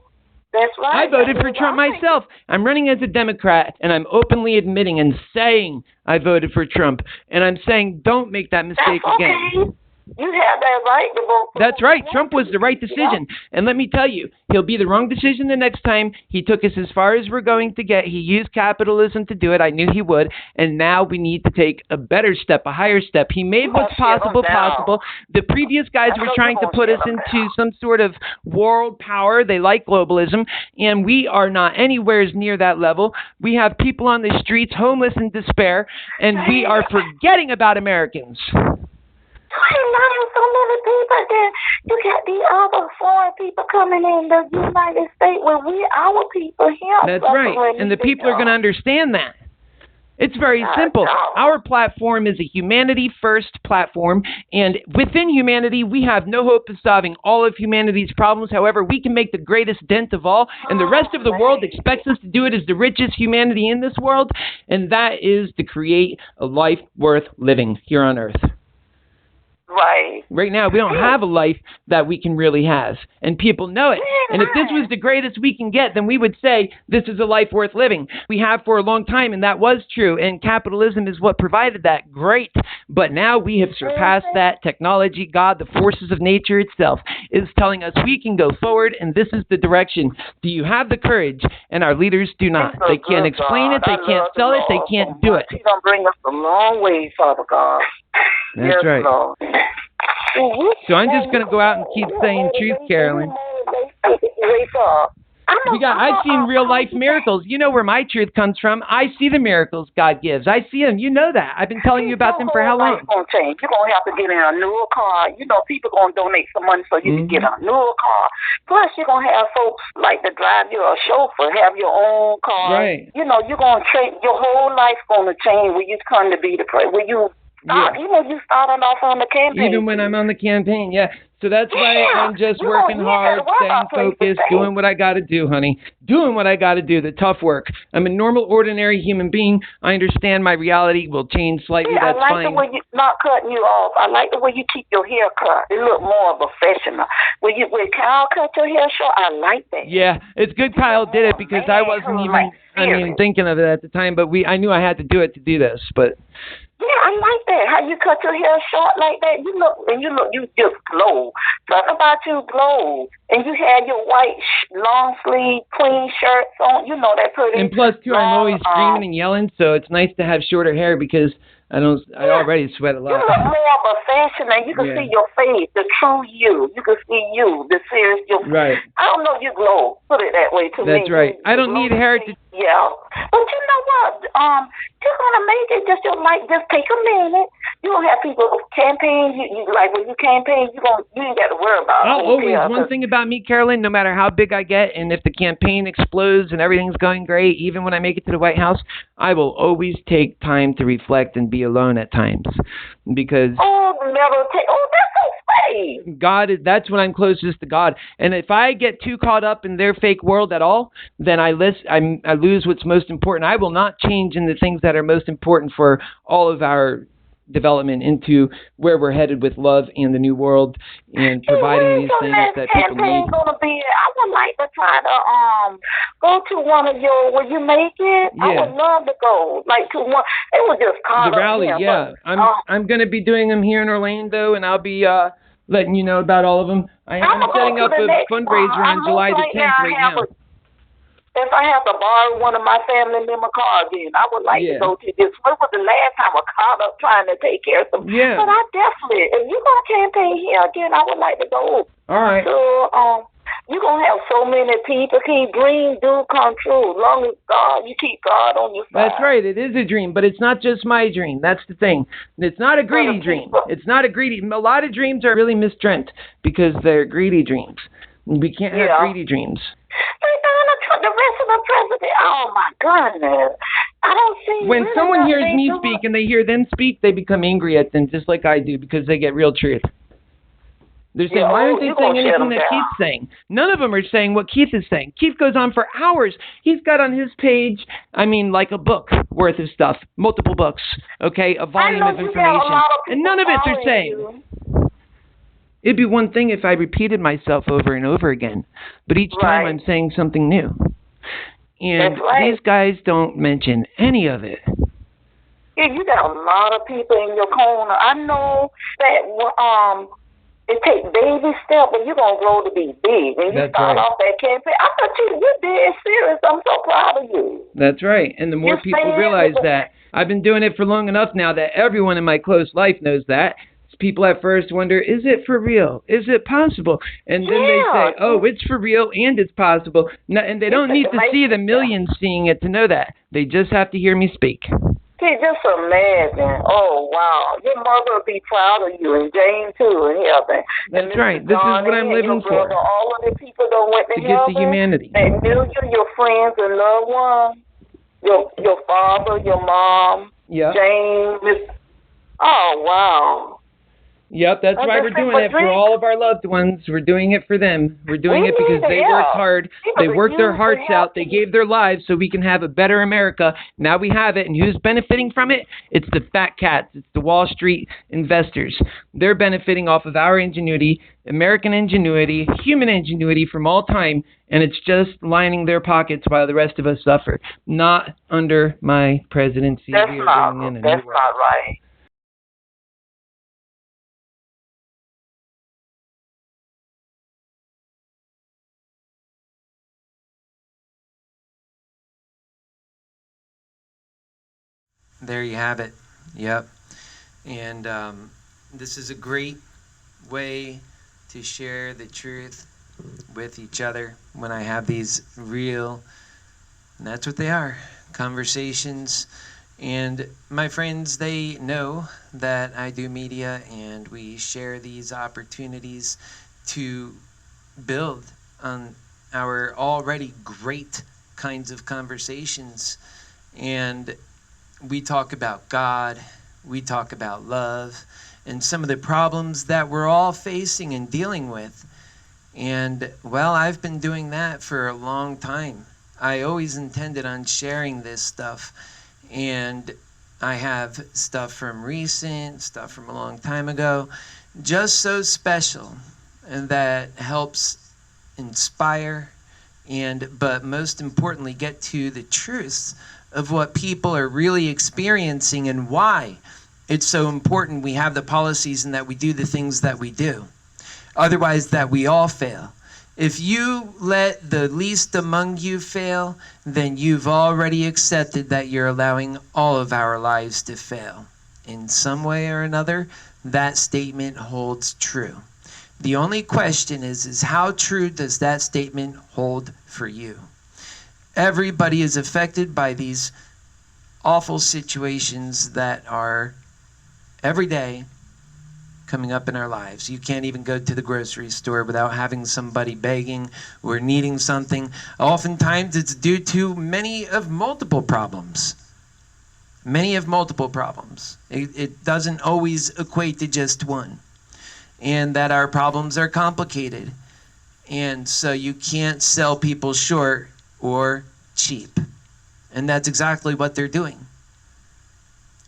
D: That's right.
B: I voted for Trump myself. I'm running as a Democrat, and I'm openly admitting and saying I voted for Trump. And I'm saying don't make that mistake again.
D: You have that right to vote for
B: That's right. Trump was the right decision. And let me tell you, he'll be the wrong decision the next time. He took us as far as we're going to get. He used capitalism to do it. I knew he would. And now we need to take a better step, a higher step. He made what's possible possible. The previous guys were trying to put us into some sort of world power. They like globalism. And we are not anywhere near that level. We have people on the streets, homeless in despair. And we are forgetting about Americans.
D: So many people, then you got the other foreign people coming in the United States when our people here.
B: That's right. And the people are going to understand that. It's very simple. Our platform is a humanity-first platform, and within humanity, we have no hope of solving all of humanity's problems. However, we can make the greatest dent of all, and the rest of the world expects us to do it as the richest humanity in this world, and that is to create a life worth living here on Earth.
D: Right.
B: Right now, we don't have a life that we can really have, and people know it. And if this was the greatest we can get, then we would say this is a life worth living. We have for a long time, and that was true, and capitalism is what provided that. Great. But now we have surpassed that. Technology, God, the forces of nature itself is telling us we can go forward, and this is the direction. Do you have the courage? And our leaders do not. They can't explain it. They can't sell it. They can't do it.
D: He's going to bring us a long way, Father God.
B: That's right.
D: Lord.
B: So I'm just going to go out and keep saying truth, Carolyn. I've seen real life miracles. You know where my truth comes from. I see the miracles God gives. I see them. You know that. I've been telling you about them for how long?
D: It's going to change. You're going to have to get in a newer car. People going to donate some money so you can get a newer car. Plus, you're going to have folks like to drive you a chauffeur, have your own car.
B: Right.
D: You're going to change. Your whole life going to change when you come to be the president. When you you started off on the campaign.
B: Even when I'm on the campaign, yeah. So that's why I'm just working hard, staying focused, doing what I got to do, honey. Doing what I got to do, the tough work. I'm a normal, ordinary human being. I understand my reality will change slightly. That's fine.
D: I like the way you're not cutting you off. I like the way you keep your hair cut. It look more professional. When Kyle cut your hair short, I like that.
B: Yeah, it's good Kyle did it because I wasn't even thinking of it at the time, but I knew I had to do it to do this, but...
D: Yeah, I like that. How you cut your hair short like that. You just glow. Something about you glow. And you had your white long sleeve clean shirts on. That pretty.
B: And plus, too, I'm always screaming and yelling, so it's nice to have shorter hair because I already sweat a lot.
D: You look more of a fashion, and you can see your face, the true you. You can see you, the serious you.
B: Right.
D: I don't know, you glow. Put it that way to me.
B: That's right. I don't need hair to...
D: Yeah. But you know what? You're going to make it just take a minute. You don't have people campaign. You like when you campaign, you ain't got to worry about
B: one thing about me, Carolyn, no matter how big I get, and if the campaign explodes and everything's going great, even when I make it to the White House, I will always take time to reflect and be alone at times. Because...
D: that's so sweet.
B: That's when I'm closest to God. And if I get too caught up in their fake world at all, then I lose what's most important. I will not change in the things that are most important for all of our development into where we're headed with love and the new world and providing these things that people need.
D: I would like to try to go to one of your, will you make it?
B: Yeah.
D: I would love to go. Like to one, it was just caught
B: the rally,
D: up
B: yeah.
D: But,
B: I'm going to be doing them here in Orlando, and I'll be letting you know about all of them. I'm setting up a fundraiser on July the 10th right now.
D: If I have to borrow one of my family member cars, then I would like to go to this. When was the last time I caught up trying to take care of some?
B: Yeah.
D: But I definitely, if you're going to campaign here again, I would like to go.
B: All right.
D: So, you're going to have so many people keep dreams do come true. As long as you keep God on your side.
B: That's right. It is a dream, but it's not just my dream. That's the thing. It's not a greedy dream. It's not a greedy. A lot of dreams are really misdreamt because they're greedy dreams. We can't have greedy dreams.
D: The rest of the president, oh my goodness. I don't see.
B: When someone hears me speak and they hear them speak, they become angry at them just like I do because they get real truth. They're saying, why aren't they saying anything that Keith's saying? None of them are saying what Keith is saying. Keith goes on for hours. He's got on his page, like a book worth of stuff, multiple books, okay, a volume of information. And none of it they're saying. It'd be one thing if I repeated myself over and over again, but each time I'm saying something new. And these guys don't mention any of it.
D: Yeah, you got a lot of people in your corner. I know that it takes baby steps, but you're going to grow to be big. When you start off that campaign, I thought you're dead serious. I'm so proud of you.
B: That's right. And the more people realize that, I've been doing it for long enough now that everyone in my close life knows that. People at first wonder, is it for real? Is it possible? And then they say, oh, it's for real and it's possible. No, and they don't need to see the millions seeing it to know that. They just have to hear me speak.
D: See, just imagine. Oh, wow. Your mother will be proud of you, and Jane, too, in heaven.
B: That's right. This is what I'm living for.
D: All of the people that went
B: to get to humanity.
D: And millions, your friends and loved ones, your father, your mom, Jane, oh, wow.
B: Yep, that's why we're doing it for all of our loved ones. We're doing it for them. We're doing it because they worked hard. They worked their hearts out. They gave their lives so we can have a better America. Now we have it. And who's benefiting from it? It's the fat cats. It's the Wall Street investors. They're benefiting off of our ingenuity, American ingenuity, human ingenuity from all time. And it's just lining their pockets while the rest of us suffer. Not under my presidency.
D: That's not right.
A: There you have it. Yep. And this is a great way to share the truth with each other when I have these real, and that's what they are, conversations. And my friends, they know that I do media and we share these opportunities to build on our already great kinds of conversations. And we talk about God, we talk about love, and some of the problems that we're all facing and dealing with. And, well, I've been doing that for a long time. I always intended on sharing this stuff. And I have stuff from recent, stuff from a long time ago, just so special, and that helps inspire but most importantly, get to the truths of what people are really experiencing and why it's so important we have the policies and that we do the things that we do. Otherwise, that we all fail. If you let the least among you fail, then you've already accepted that you're allowing all of our lives to fail. In some way or another, that statement holds true. The only question is how true does that statement hold for you? Everybody is affected by these awful situations that are every day coming up in our lives. You can't even go to the grocery store without having somebody begging or needing something. Oftentimes it's due to many of multiple problems. It doesn't always equate to just one. And that our problems are complicated. And so you can't sell people short or cheap. And that's exactly what they're doing.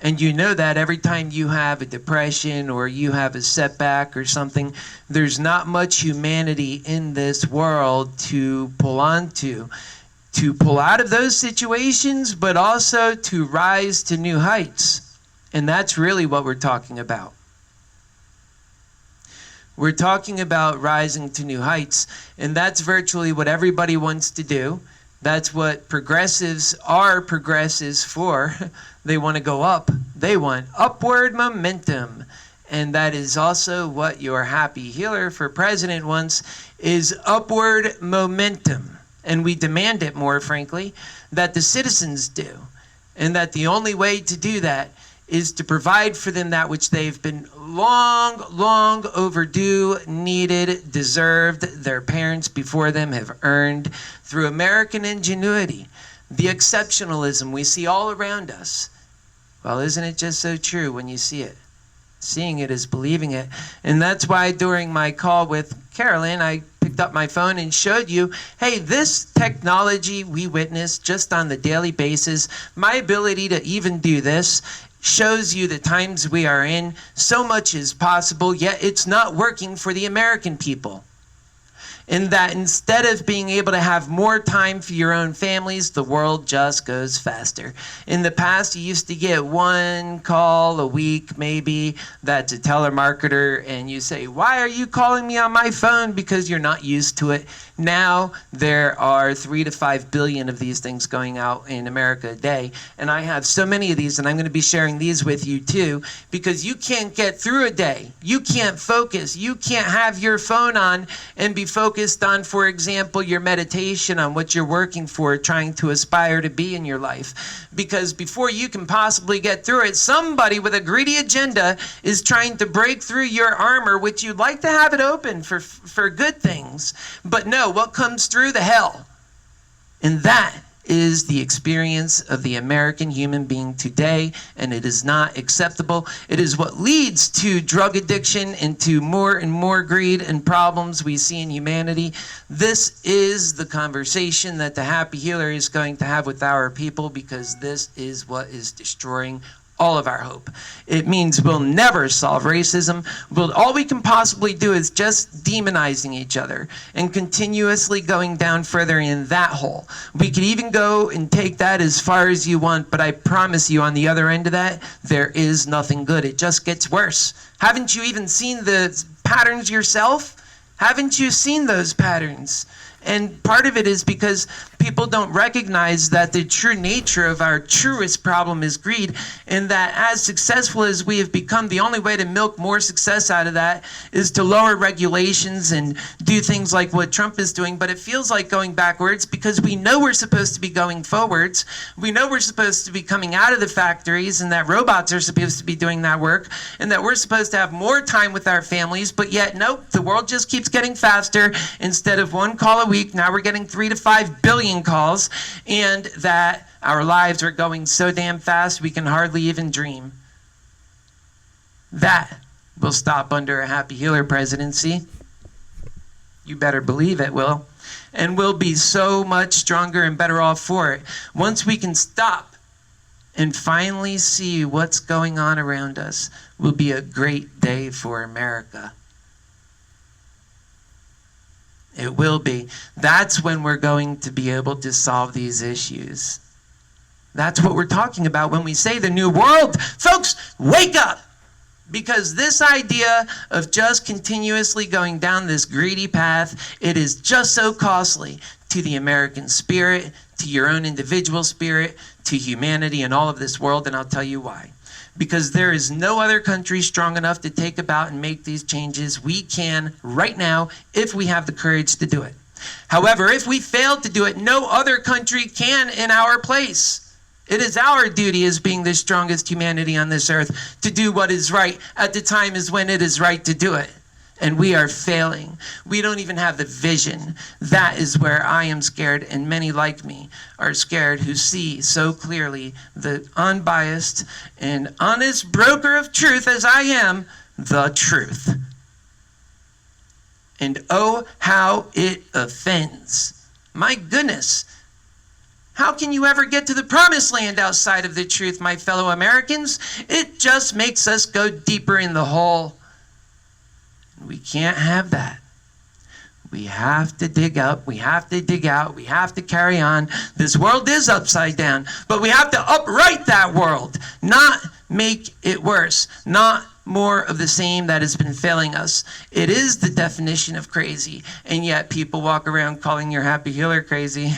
A: And you know that every time you have a depression or you have a setback or something, there's not much humanity in this world to pull onto, to pull out of those situations, but also to rise to new heights. And that's really what we're talking about. We're talking about rising to new heights, and that's virtually what everybody wants to do. That's what progressives are progressives for. They want to go up. They want upward momentum. And that is also what your happy healer for president wants, is upward momentum. And we demand it more, frankly, that the citizens do. And that the only way to do that is to provide for them that which they've been long overdue, needed, deserved, their parents before them have earned through American ingenuity. The exceptionalism we see all around us. Well, isn't it just so true when you see it? Seeing it is believing it. And that's why during my call with Carolyn, I picked up my phone and showed you, hey, this technology we witness just on the daily basis, my ability to even do this, shows you the times we are in. So much is possible, yet it's not working for the American people. In that instead of being able to have more time for your own families, the world just goes faster. In the past, you used to get one call a week, maybe, that's a telemarketer, and you say, why are you calling me on my phone? Because you're not used to it. Now, there are 3 to 5 billion of these things going out in America a day, and I have so many of these, and I'm going to be sharing these with you too, because you can't get through a day. You can't focus. You can't have your phone on and be focused on, for example, your meditation on what you're working for, trying to aspire to be in your life. Because before you can possibly get through it, somebody with a greedy agenda is trying to break through your armor, which you'd like to have it open for good things. But no, what comes through? The hell. And that is the experience of the American human being today, and it is not acceptable. It is what leads to drug addiction and to more and more greed and problems we see in humanity. This is the conversation that the Happy Healer is going to have with our people, because this is what is destroying all of our hope. It means we'll never solve racism. All we can possibly do is just demonizing each other and continuously going down further in that hole. We could even go and take that as far as you want, but I promise you on the other end of that, there is nothing good. It just gets worse. Haven't you even seen the patterns yourself? Haven't you seen those patterns? And part of it is because people don't recognize that the true nature of our truest problem is greed, and that as successful as we have become, the only way to milk more success out of that is to lower regulations and do things like what Trump is doing. But it feels like going backwards, because we know we're supposed to be going forwards. We know we're supposed to be coming out of the factories, and that robots are supposed to be doing that work, and that we're supposed to have more time with our families. But yet, nope, the world just keeps getting faster. Instead of one call a week, now we're getting 3 to 5 billion calls, and that our lives are going so damn fast we can hardly even dream. That will stop under a Happy Healer presidency. You better believe it will. And we'll be so much stronger and better off for it. Once we can stop and finally see what's going on around us, will be a great day for America. It will be. That's when we're going to be able to solve these issues. That's what we're talking about when we say the new world. Folks, wake up! Because this idea of just continuously going down this greedy path, it is just so costly to the American spirit, to your own individual spirit, to humanity and all of this world, and I'll tell you why. Because there is no other country strong enough to take about and make these changes. We can right now if we have the courage to do it. However, if we fail to do it, no other country can in our place. It is our duty as being the strongest humanity on this earth to do what is right at the time is when it is right to do it. And we are failing. We don't even have the vision. That is where I am scared, and many like me are scared, who see so clearly the unbiased and honest broker of truth as I am, the truth. And oh, how it offends. My goodness. How can you ever get to the promised land outside of the truth, my fellow Americans? It just makes us go deeper in the hole. We can't have that. We have to dig up. We have to dig out. We have to carry on. This world is upside down, but we have to upright that world, not make it worse, not more of the same that has been failing us. It is the definition of crazy, and yet people walk around calling your Happy Healer crazy.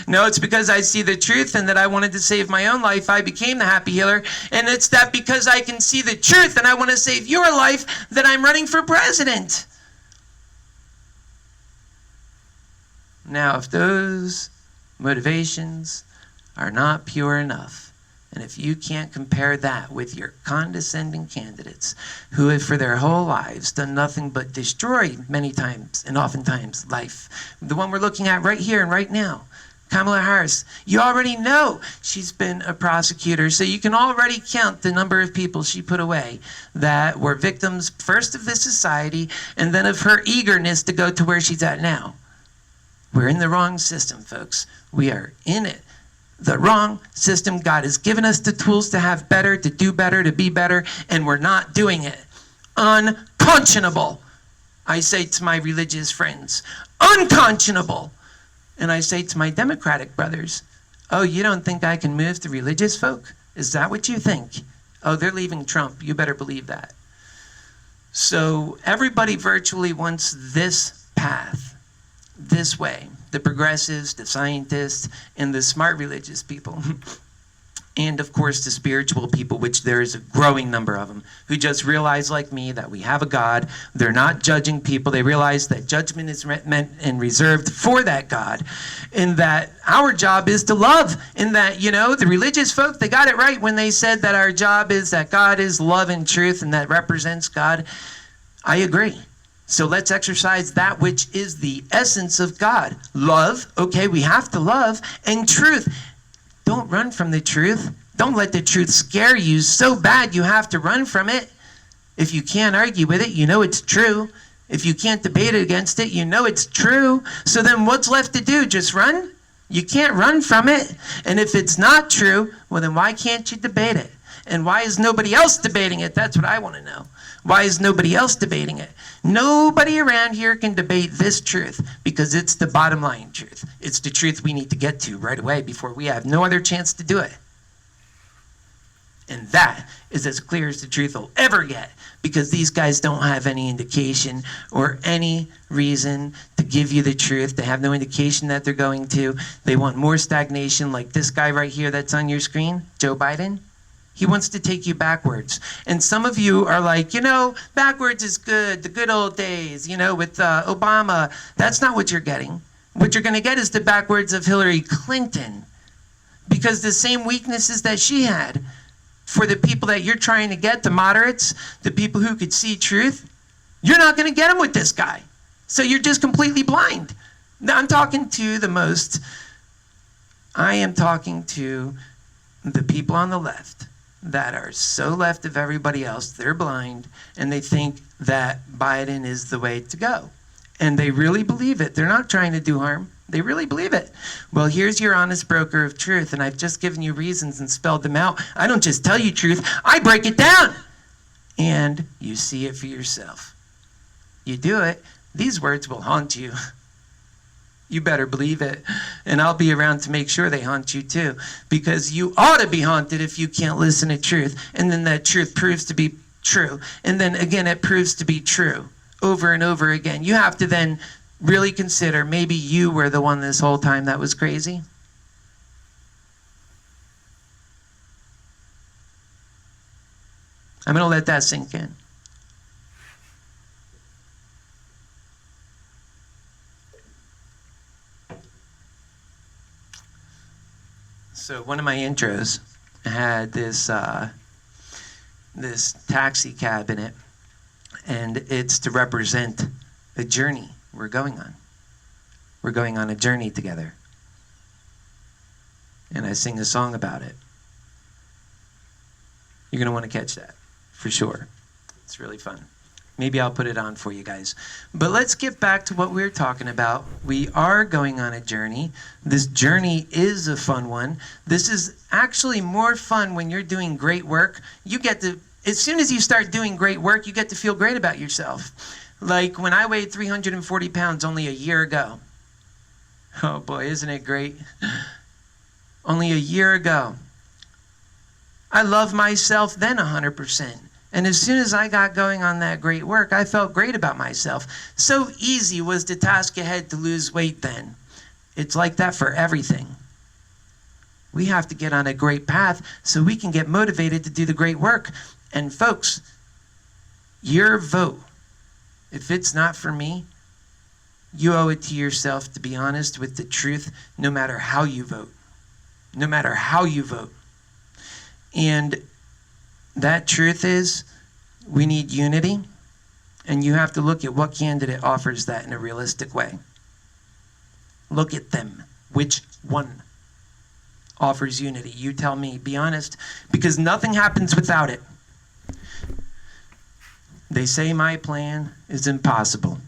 A: No, it's because I see the truth and that I wanted to save my own life. I became the happy healer. And it's that because I can see the truth and I want to save your life that I'm running for president. Now, if those motivations are not pure enough, and if you can't compare that with your condescending candidates who have for their whole lives done nothing but destroy many times and oftentimes life, the one we're looking at right here and right now, Kamala Harris, you already know she's been a prosecutor, so you can already count the number of people she put away that were victims first of this society and then of her eagerness to go to where she's at now. We're in the wrong system, folks. We are in it. The wrong system. God has given us the tools to have better, to do better, to be better, and we're not doing it. Unconscionable. I say to my religious friends, unconscionable. And I say to my Democratic brothers, oh, you don't think I can move the religious folk? Is that what you think? Oh, they're leaving Trump. You better believe that. So everybody virtually wants this path. This way, the progressives, the scientists, and the smart religious people, and of course the spiritual people, which there is a growing number of them, who just realize, like me, that we have a God. They're not judging people. They realize that judgment is meant and reserved for that God, and that our job is to love, and that, you know, the religious folk, they got it right when they said that our job is that God is love and truth, and that represents God. I agree. So let's exercise that which is the essence of God. Love, okay, we have to love, and truth. Don't run from the truth. Don't let the truth scare you so bad you have to run from it. If you can't argue with it, you know it's true. If you can't debate against it, you know it's true. So then what's left to do? Just run? You can't run from it. And if it's not true, well then why can't you debate it? And why is nobody else debating it? That's what I want to know. Why is nobody else debating it? Nobody around here can debate this truth because it's the bottom line truth. It's the truth we need to get to right away before we have no other chance to do it. And that is as clear as the truth will ever get, because these guys don't have any indication or any reason to give you the truth. They have no indication that they're going to. They want more stagnation, like this guy right here that's on your screen, Joe Biden. He wants to take you backwards. And some of you are like, you know, backwards is good, the good old days, you know, with Obama. That's not what you're getting. What you're going to get is the backwards of Hillary Clinton, because the same weaknesses that she had, for the people that you're trying to get, the moderates, the people who could see truth, you're not going to get them with this guy. So you're just completely blind. Now I'm talking to the people on the left that are so left of everybody else. They're blind, and they think that Biden is the way to go. And they really believe it. They're not trying to do harm. They really believe it. Well, here's your honest broker of truth, and I've just given you reasons and spelled them out. I don't just tell you truth, I break it down. And you see it for yourself. You do it, these words will haunt you. You better believe it. And I'll be around to make sure they haunt you too. Because you ought to be haunted if you can't listen to truth. And then that truth proves to be true. And then again, it proves to be true over and over again. You have to then really consider, maybe you were the one this whole time that was crazy. I'm going to let that sink in. So one of my intros had this taxi cab in it, and it's to represent a journey we're going on. We're going on a journey together. And I sing a song about it. You're going to want to catch that, for sure. It's really fun. Maybe I'll put it on for you guys. But let's get back to what we were talking about. We are going on a journey. This journey is a fun one. This is actually more fun when you're doing great work. You get to, as soon as you start doing great work, you get to feel great about yourself. Like when I weighed 340 pounds only a year ago. Oh boy, isn't it great? Only a year ago. I loved myself then 100%. And as soon as I got going on that great work, I felt great about myself. So easy was the task ahead to lose weight then. It's like that for everything. We have to get on a great path so we can get motivated to do the great work. And folks, your vote, if it's not for me, you owe it to yourself to be honest with the truth, no matter how you vote. No matter how you vote. And that truth is, we need unity, and you have to look at what candidate offers that in a realistic way. Look at them. Which one offers unity? You tell me. Be honest, because nothing happens without it. They say my plan is impossible.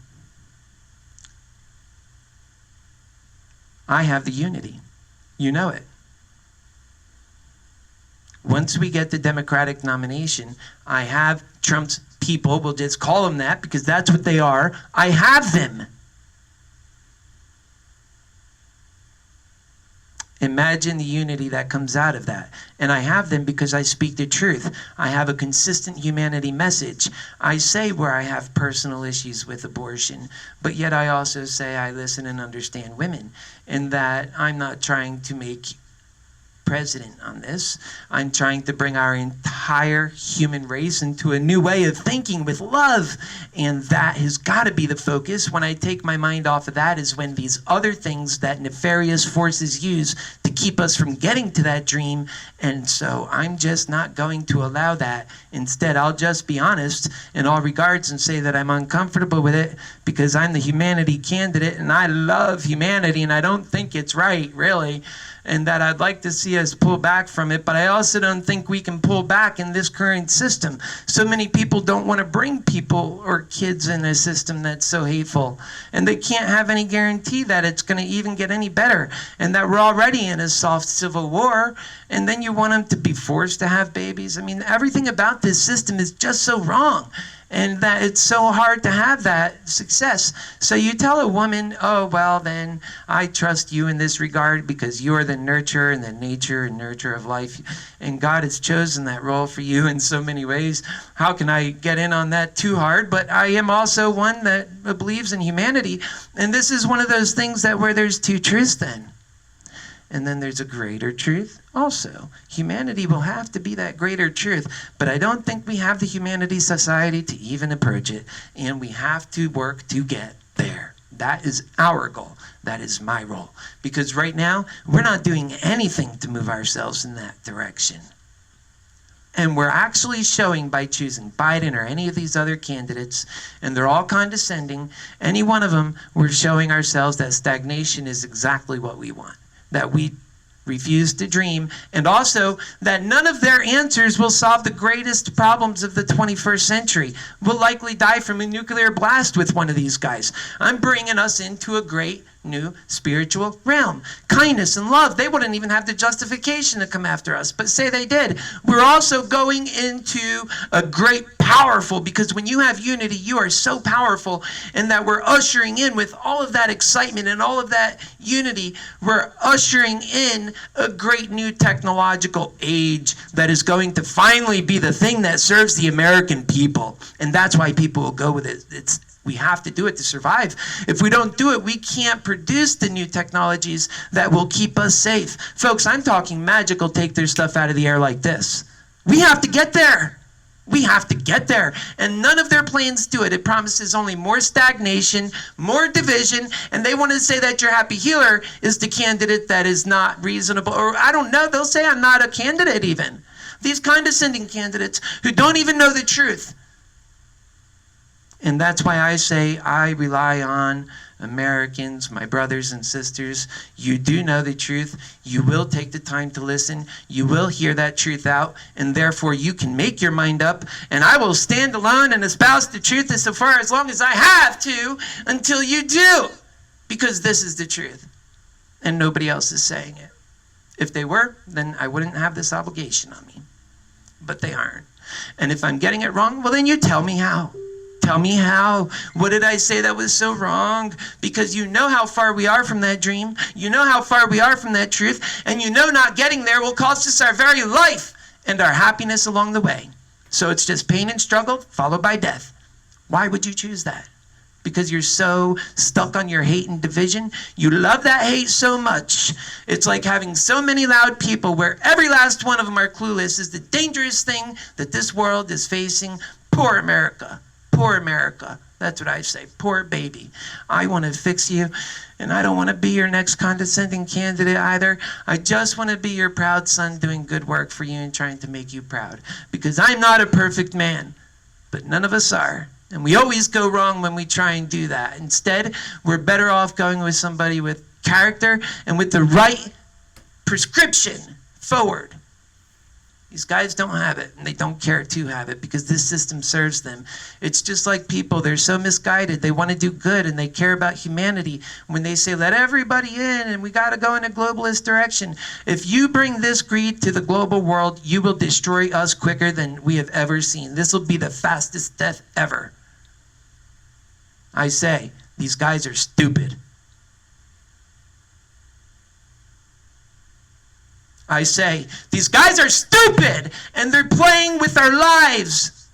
A: I have the unity. You know it. Once we get the Democratic nomination, I have Trump's people. We'll just call them that because that's what they are. I have them. Imagine the unity that comes out of that. And I have them because I speak the truth. I have a consistent humanity message. I say where I have personal issues with abortion, but yet I also say I listen and understand women, and that I'm not trying to make president on this. I'm trying to bring our entire human race into a new way of thinking with love, and that has got to be the focus. When I take my mind off of that is when these other things that nefarious forces use to keep us from getting to that dream, and so I'm just not going to allow that. Instead, I'll just be honest in all regards and say that I'm uncomfortable with it because I'm the humanity candidate and I love humanity and I don't think it's right, really, and that I'd like to see us pull back from it, but I also don't think we can pull back in this current system. So many people don't want to bring people or kids in a system that's so hateful, and they can't have any guarantee that it's going to even get any better, and that we're already in a soft civil war, and then you want them to be forced to have babies. I mean, everything about this system is just so wrong. And that it's so hard to have that success. So you tell a woman, oh, well, then I trust you in this regard because you are the nurturer and the nature and nurture of life. And God has chosen that role for you in so many ways. How can I get in on that too hard? But I am also one that believes in humanity. And this is one of those things that where there's two truths then. And then there's a greater truth also. Humanity will have to be that greater truth, but I don't think we have the humanity society to even approach it, and we have to work to get there. That is our goal. That is my role. Because right now, we're not doing anything to move ourselves in that direction. And we're actually showing by choosing Biden or any of these other candidates, and they're all condescending, any one of them, we're showing ourselves that stagnation is exactly what we want. That we refuse to dream, and also that none of their answers will solve the greatest problems of the 21st century. We'll likely die from a nuclear blast with one of these guys. I'm bringing us into a great new spiritual realm. Kindness and love, they wouldn't even have the justification to come after us, but say they did. We're also going into a great powerful, because when you have unity, you are so powerful, and that we're ushering in with all of that excitement and all of that unity, we're ushering in a great new technological age that is going to finally be the thing that serves the American people. And that's why people will go with it. We have to do it to survive. If we don't do it, we can't produce the new technologies that will keep us safe. Folks, I'm talking magical, take their stuff out of the air like this. We have to get there. We have to get there. And none of their plans do it. It promises only more stagnation, more division, and they want to say that your happy healer is the candidate that is not reasonable. Or I don't know, they'll say I'm not a candidate even. These condescending candidates who don't even know the truth. And that's why I say I rely on Americans, my brothers and sisters. You do know the truth. You will take the time to listen. You will hear that truth out, and therefore you can make your mind up. And I will stand alone and espouse the truth as far as long as I have to until you do, because this is the truth, and nobody else is saying it. If they were, then I wouldn't have this obligation on me, but they aren't. And if I'm getting it wrong, well, then you tell me how. Tell me how. What did I say that was so wrong? Because you know how far we are from that dream. You know how far we are from that truth. And you know not getting there will cost us our very life and our happiness along the way. So it's just pain and struggle followed by death. Why would you choose that? because you're so stuck on your hate and division. You love that hate so much. It's like having so many loud people where every last one of them are clueless is the dangerous thing that this world is facing. Poor America. Poor America. That's what I say. Poor baby. I want to fix you, and I don't want to be your next condescending candidate either. I just want to be your proud son doing good work for you and trying to make you proud. Because I'm not a perfect man, but none of us are. And we always go wrong when we try and do that. Instead, we're better off going with somebody with character and with the right prescription forward. These guys don't have it, and they don't care to have it because this system serves them. It's just like people. They're so misguided. They want to do good, and they care about humanity. When they say, let everybody in, and we got to go in a globalist direction. If you bring this greed to the global world, you will destroy us quicker than we have ever seen. This will be the fastest death ever. I say, these guys are stupid. I say, these guys are stupid, and they're playing with our lives.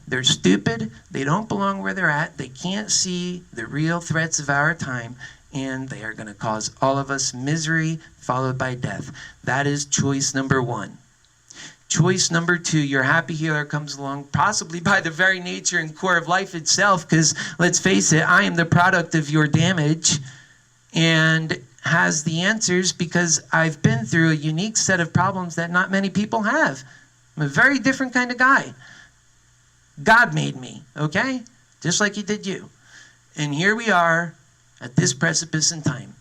A: They're stupid, they don't belong where they're at, they can't see the real threats of our time, and they are going to cause all of us misery, followed by death. That is choice number one. Choice number two, your happy healer comes along possibly by the very nature and core of life itself, because let's face it, I am the product of your damage, and has the answers because I've been through a unique set of problems that not many people have. I'm a very different kind of guy. God made me, okay? Just like he did you. And here we are at this precipice in time.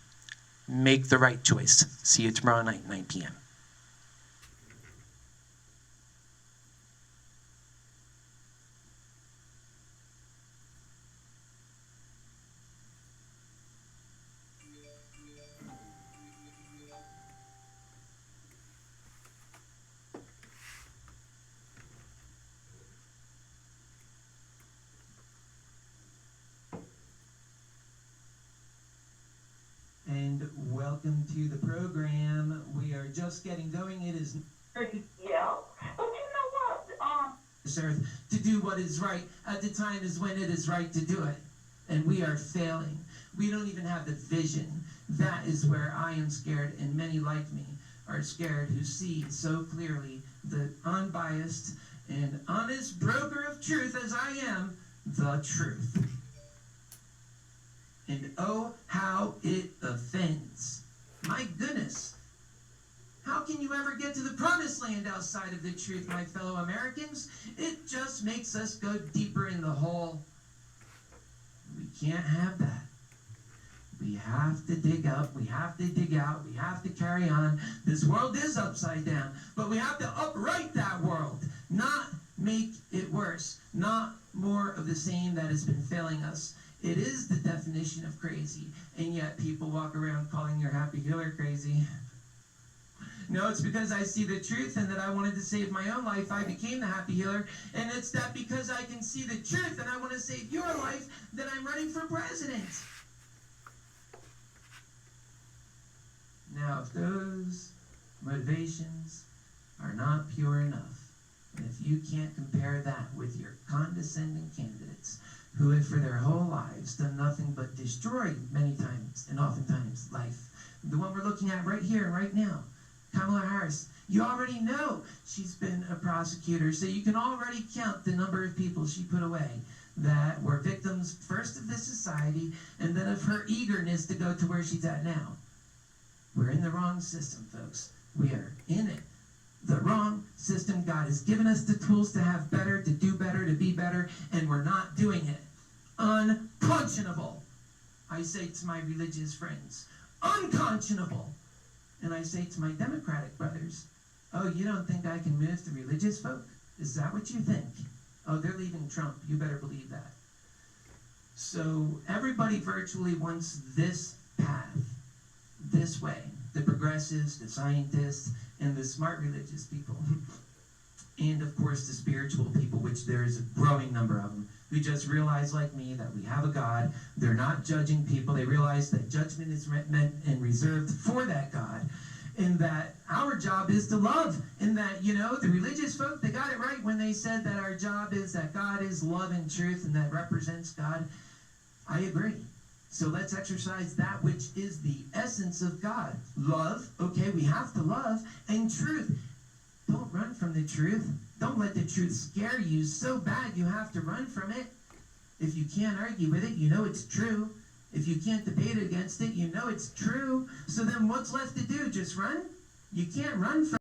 A: Make the right choice. See you tomorrow night, 9 p.m. And welcome to the program. We are just getting going. It is
D: Yeah. But you know what?
A: this earth to do what is right at the time is when it is right to do it. And we are failing. We don't even have the vision. That is where I am scared, and many like me are scared who see so clearly the unbiased and honest broker of truth as I am, the truth. And oh, how it offends. My goodness. How can you ever get to the promised land outside of the truth, my fellow Americans? It just makes us go deeper in the hole. We can't have that. We have to dig up, we have to dig out, we have to carry on. This world is upside down, but we have to upright that world, not make it worse, not more of the same that has been failing us. It is the definition of crazy, and yet people walk around calling your happy healer crazy. No, it's because I see the truth and that I wanted to save my own life, I became the happy healer, and it's that because I can see the truth and I want to save your life that I'm running for president. Now, if those motivations are not pure enough, and if you can't compare that with your condescending candidates, who have for their whole lives done nothing but destroy many times and oftentimes life. The one we're looking at right here, right now, Kamala Harris, you already know she's been a prosecutor, so you can already count the number of people she put away that were victims first of this society and then of her eagerness to go to where she's at now. We're in the wrong system, folks. We are in it. The wrong system. God has given us the tools to have better, to do better, to be better, and we're not doing it. Unconscionable. I say to my religious friends, unconscionable. And I say to my Democratic brothers, oh, you don't think I can move the religious folk? Is that what you think? Oh, they're leaving Trump. You better believe that. So everybody virtually wants this path, this way. The progressives, the scientists, and the smart religious people. And of course the spiritual people, which there is a growing number of them, who just realize, like me, that we have a God. They're not judging people. They realize that judgment is meant and reserved for that God. And that our job is to love. And that, you know, the religious folk, they got it right when they said that our job is that God is love and truth, and that represents God. I agree. So let's exercise that which is the essence of God. Love, okay, we have to love, and truth. Don't run from the truth. Don't let the truth scare you so bad you have to run from it. If you can't argue with it, you know it's true. If you can't debate against it, you know it's true. So then what's left to do? Just run? You can't run from